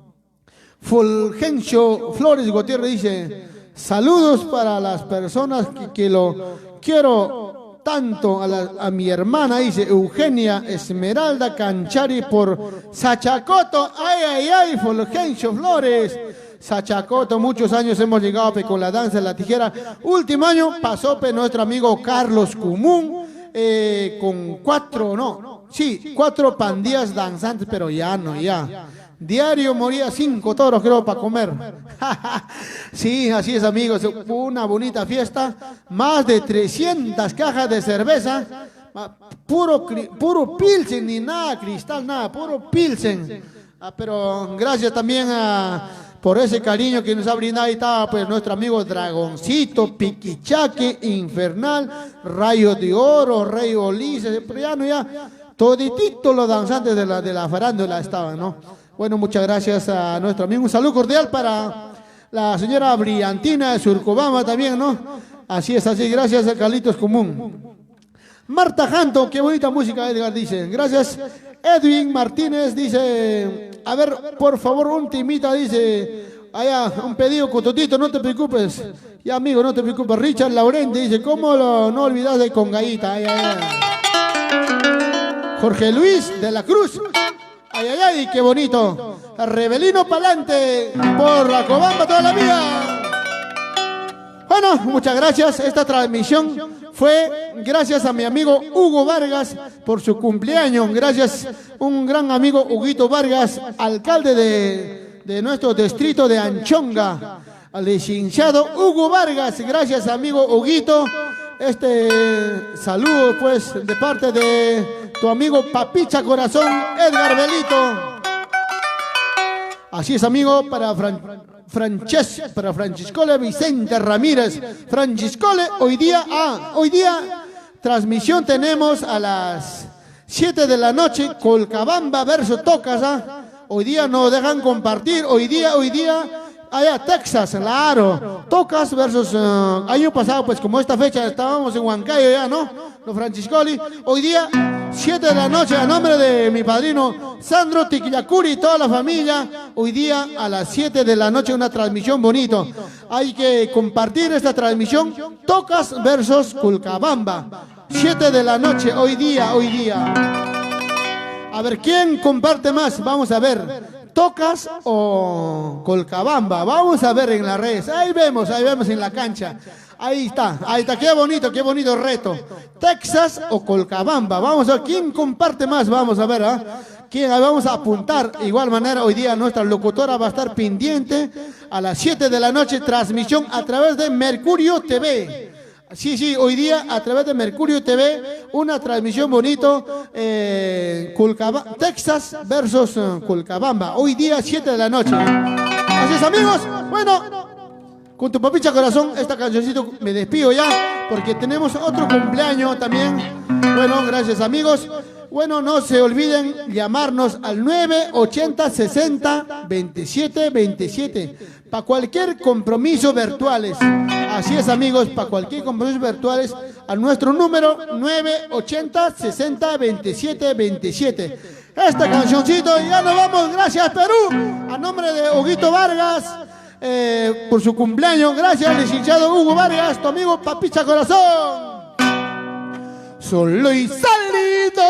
Speaker 1: Fulgencio Flores Gutiérrez dice, saludos para las personas que lo quiero tanto, a mi hermana, dice Eugenia Esmeralda Canchari por Sachacoto, ay, ay, ay, Fulgencio Flores, Sachacoto, muchos años hemos llegado con la danza de la tijera, último año pasó nuestro amigo Carlos Cumún, con cuatro pandillas danzantes, pero ya no. Diario moría 5 toros, creo, para comer. Sí, así es, amigos. Una bonita fiesta. Más de 300 cajas de cerveza. Puro pilsen, ni nada cristal, nada. Puro pilsen. Pero gracias también por ese cariño que nos ha brindado. Ahí estaba pues nuestro amigo Dragoncito, Piquichaque, Infernal, Rayo de Oro, Rey Ulises, pero ya toditito los danzantes de la farándula estaban, ¿no? Bueno, muchas gracias a nuestro amigo. Un saludo cordial para la señora Brillantina de Surcobamba también, ¿no? Así es, gracias a Carlitos Común. Marta Janto, qué bonita música, Edgar, dice. Gracias. Edwin Martínez dice, a ver, por favor, un timita, dice, allá, un pedido cototito, no te preocupes. Ya, amigo, no te preocupes. Richard Laurente dice, ¿cómo no olvidas de Congaíta? Ay, ay, ay. Jorge Luis de la Cruz. Ay, ay, ay, qué bonito. Rebelino Palante por la Cobamba toda la vida. Bueno, muchas gracias. Esta transmisión fue gracias a mi amigo Hugo Vargas por su cumpleaños. Gracias, un gran amigo Huguito Vargas, alcalde de nuestro distrito de Anchonga. Al licenciado Hugo Vargas, gracias amigo Huguito. Saludo pues de parte de tu amigo Papicha Corazón, Edgar Belito. Así es amigo, para Franciscole Vicente Ramírez. Franciscole, hoy día transmisión tenemos a las 7 de la noche, Colcabamba versus Tocas. Hoy día nos dejan compartir, hoy día, allá Texas, claro, Tocas versus, año pasado pues como esta fecha estábamos en Huancayo ya, ¿no? Los Franciscoli, hoy día 7 de la noche a nombre de mi padrino Sandro Tiquillacuri y toda la familia, hoy día a las 7 de la noche una transmisión bonito, hay que compartir esta transmisión, Tocas versus Colcabamba, 7 de la noche, hoy día. A ver, ¿quién comparte más? Vamos a ver. ¿Tocas o Colcabamba? Vamos a ver en las redes. Ahí vemos en la cancha. Ahí está, qué bonito reto. ¿Texas o Colcabamba? Vamos a ver quién comparte más. Vamos a ver, ¿quién? Vamos a apuntar. Igual manera, hoy día nuestra locutora va a estar pendiente a las 7 de la noche, transmisión a través de Mercurio TV. Sí, hoy día a través de Mercurio TV, una transmisión bonito, Texas versus Culcabamba, hoy día 7 de la noche. Así es, amigos, bueno, con tu papicha corazón, esta cancioncito me despido ya, porque tenemos otro cumpleaños también. Bueno, gracias, amigos. Bueno, no se olviden llamarnos al 980 60 27 27 para cualquier compromiso virtuales. Así es, amigos, para cualquier compromiso virtuales a nuestro número 980 60 27 27. Esta cancioncito, ya nos vamos. Gracias, Perú. A nombre de Huguito Vargas, por su cumpleaños. Gracias, licenciado Hugo Vargas, tu amigo Papicha Corazón. Solo y salido,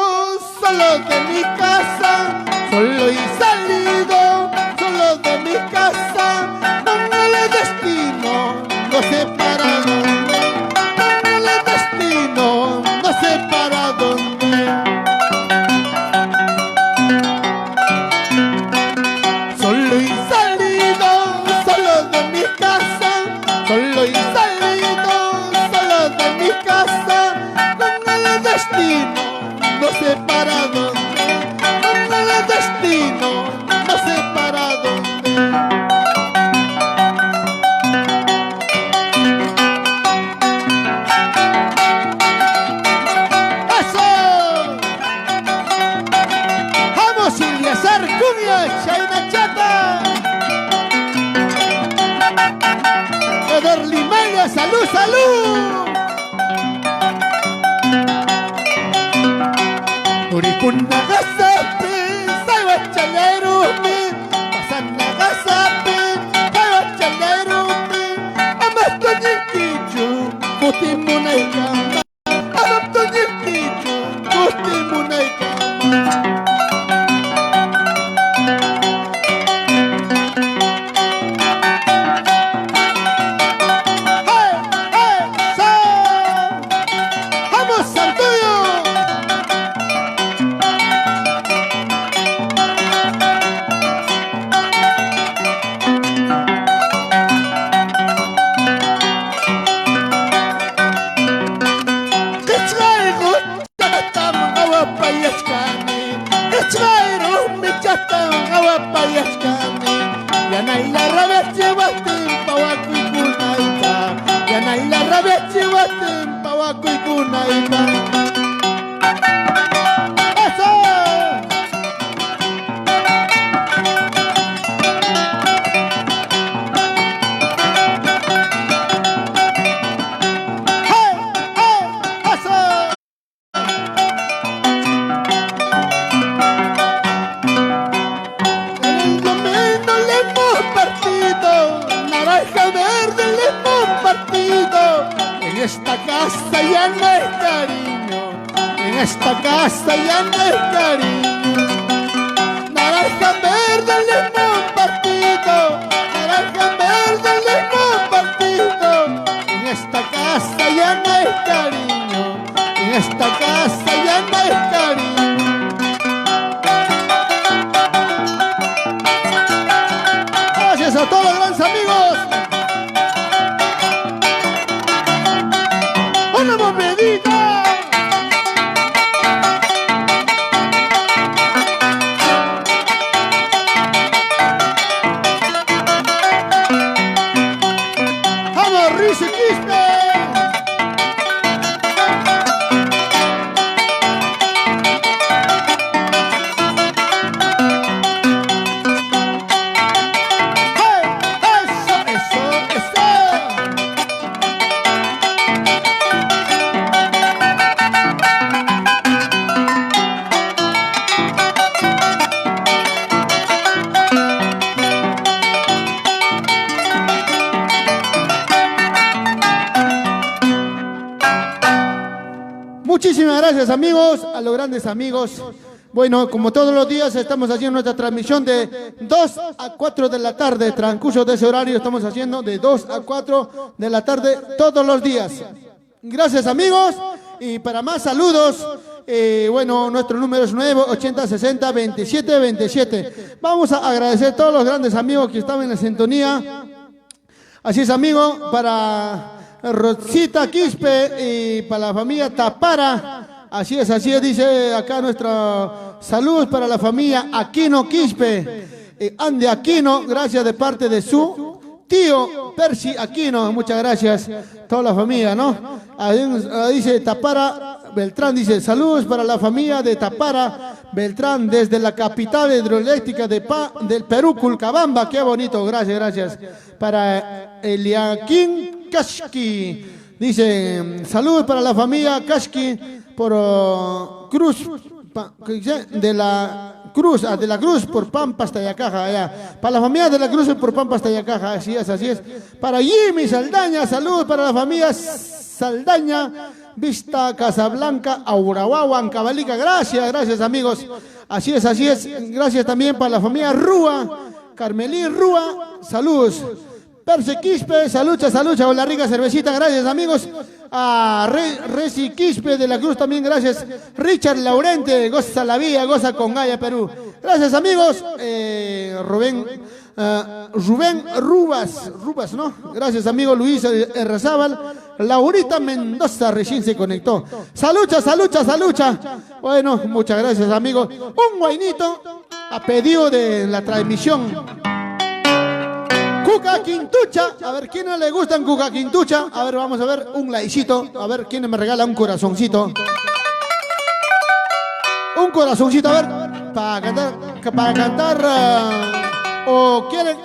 Speaker 1: solo de mi casa, solo y salido, solo de mi casa, con el destino, no sé para dónde, con el destino, no sé para dónde. Solo y salido, solo de mi casa, solo y salido, solo de mi casa, destino, no sé para dónde, con el destino, no sé para dónde. ¡Eso! ¡Vamos, Silvia Sarcuña, Chaina Chata! Pedro Limaña, salud, salud. Uripun-Nagasapin, Saywachalerumin, Pasan-Nagasapin, Saywachalerumin, Amastoñikichu, Kutimunaykama, Amastoñikichu, Kutimunaykama. Muchísimas gracias, amigos, a los grandes amigos. Bueno, como todos los días estamos haciendo nuestra transmisión de 2 a 4 de la tarde, transcurso de ese horario estamos haciendo de 2 a 4 de la tarde todos los días. Gracias, amigos, y para más saludos, bueno, nuestro número es 980 60 27 27. Vamos a agradecer a todos los grandes amigos que estaban en la sintonía. Así es, amigo, para Rosita Quispe y para la familia Tapara. Así es, dice acá nuestra salud para la familia Aquino Quispe. Ande Aquino, gracias de parte de su tío Percy Aquino, muchas gracias, toda la familia, ¿no? Ahí dice Tapara Beltrán, dice saludos para la familia de Tapara Beltrán desde la capital hidroeléctrica del Perú, Culcabamba, qué bonito, gracias. Para Eliaquín Kashki, dice saludos para la familia Kashki por Cruz, de la Cruz por Pampas Tayacaja, allá. Para la familia de la Cruz por Pampas Tayacaja, así es. Para Jimmy Saldaña, saludos para la familia Saldaña, Vista Casablanca, Aurahuá, Huancavelica, gracias amigos, así es. Gracias también para la familia Rúa, Carmelín Rúa, saludos. Perse Quispe, salucha, o la rica cervecita, gracias amigos. A Reci Quispe de la Cruz también, gracias. Richard Laurente, goza la vida, goza con Gaya, Perú. Gracias amigos. Rubén Rubas, ¿no? Gracias amigo Luis Errazábal. Laurita Mendoza recién se conectó. Salucha. Bueno, muchas gracias amigos. Un guainito a pedido de la transmisión. Cuca Quintucha, a ver, ¿quién no le gustan Cuca Quintucha? A ver, vamos a ver, un laicito, a ver, ¿quién me regala un corazoncito? Un corazoncito, a ver, para cantar, o quieren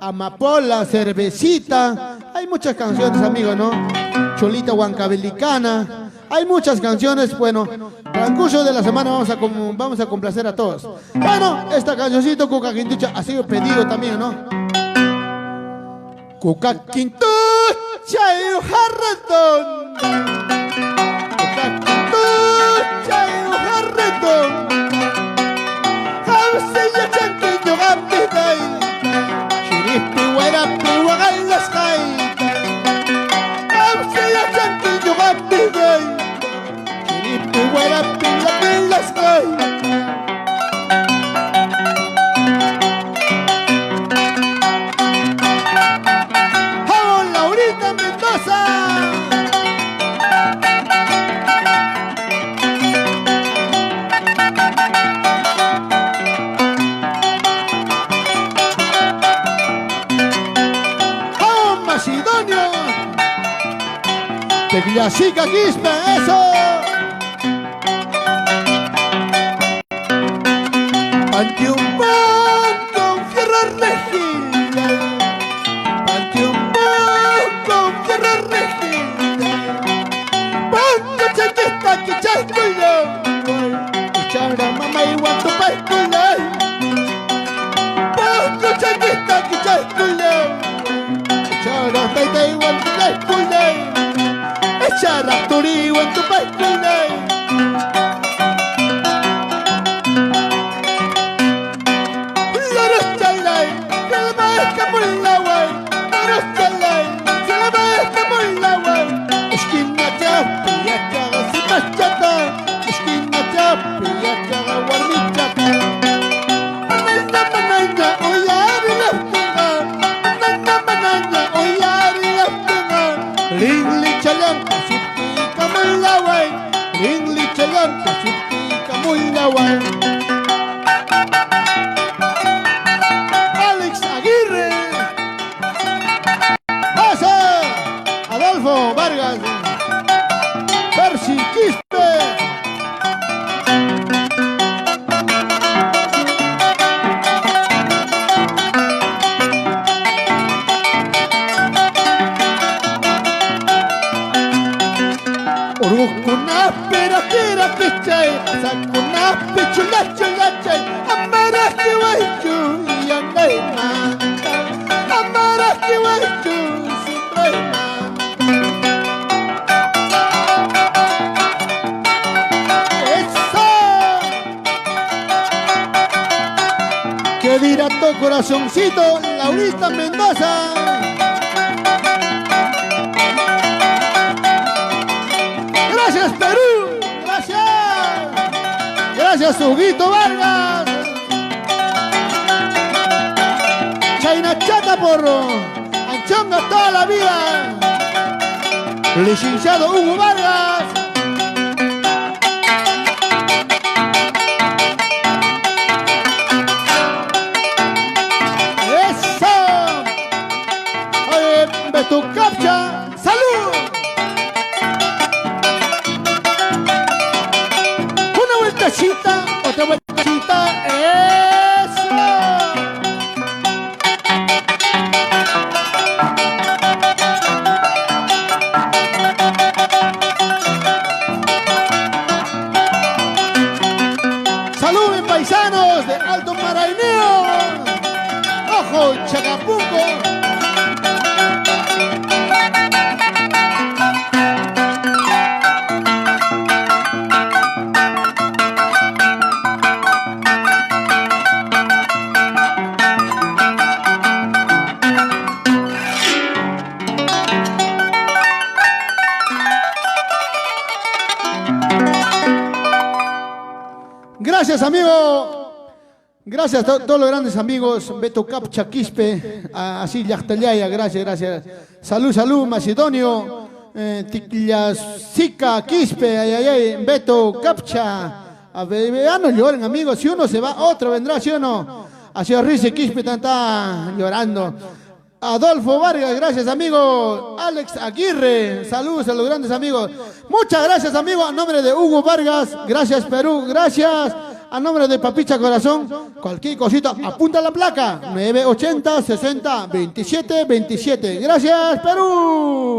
Speaker 1: Amapola, cervecita, hay muchas canciones, amigos, ¿no? Cholita Huancabelicana, hay muchas canciones, bueno, transcurso de la semana vamos a complacer a todos. Bueno, esta cancioncito, Cuca Quintucha, ha sido pedido también, ¿no? Cuca Quintucha y un jarretón. Cuca Quintucha y un jarretón. Jamsilla chanquillo gambitay. Chiripi huerapi huagallas jay. Jamsilla chanquillo gambitay. Chiripi huerapi huagallas jay. Tequillacica Quispe, eso. Ante un pan con fierro regida, ante un pan con fierro regida, panto chaqueta que chasculo, chara mamá y guanto pa' escular, panto chaqueta que chasculo, chara taita y guanto pa' escular. Echara turiu en tu página. Loros chalay, se la maesca muy la guay. Loros chalay, se la maesca muy la guay. Esquina chapi, ya caga si machata. Esquina chapi, ya caga guardichata. Manana, oyar y la fuga. Manana, oyar y la fuga. Lingli chalanca. Ingli Chalanta, Chitica muy la guay. Alex Aguirre. Pasa. Adolfo Vargas. Percy Quispe. Urukuna pera pichay, sakuna pichula chulachay, amaraki waichu yandaima, amaraki waichu simbraima. Eso. ¿Qué dirá tu corazoncito, Laurita Mendoza? Gracias Perú, gracias Huguito Vargas, Chayna Chata por Anchonga toda la vida. Licenciado Hugo Vargas. ¡Eso! Oye, Beto Capcha, ¡salud! Una vueltecita, otra vueltecita, ¡eso! ¡Salud, mis paisanos de Alto Marañón! ¡Ojo, Chacapunco! Gracias, amigo. Gracias a todos los grandes amigos. Beto Capcha Quispe, así Yachtalaya, gracias. Salud, Macedonio. Ticllasica Quispe, ay, Beto Capcha. A ver, ya no lloren, amigos. Si uno se va, otro vendrá, ¿sí o no? Así Rice Quispe está llorando. Adolfo Vargas, gracias, amigo. Alex Aguirre, saludos a los grandes amigos. Muchas gracias, amigo. A nombre de Hugo Vargas, gracias, Perú, gracias. A nombre de Papicha Corazón, cualquier cosita, apunta la placa. 980 60 27 27. Gracias, Perú.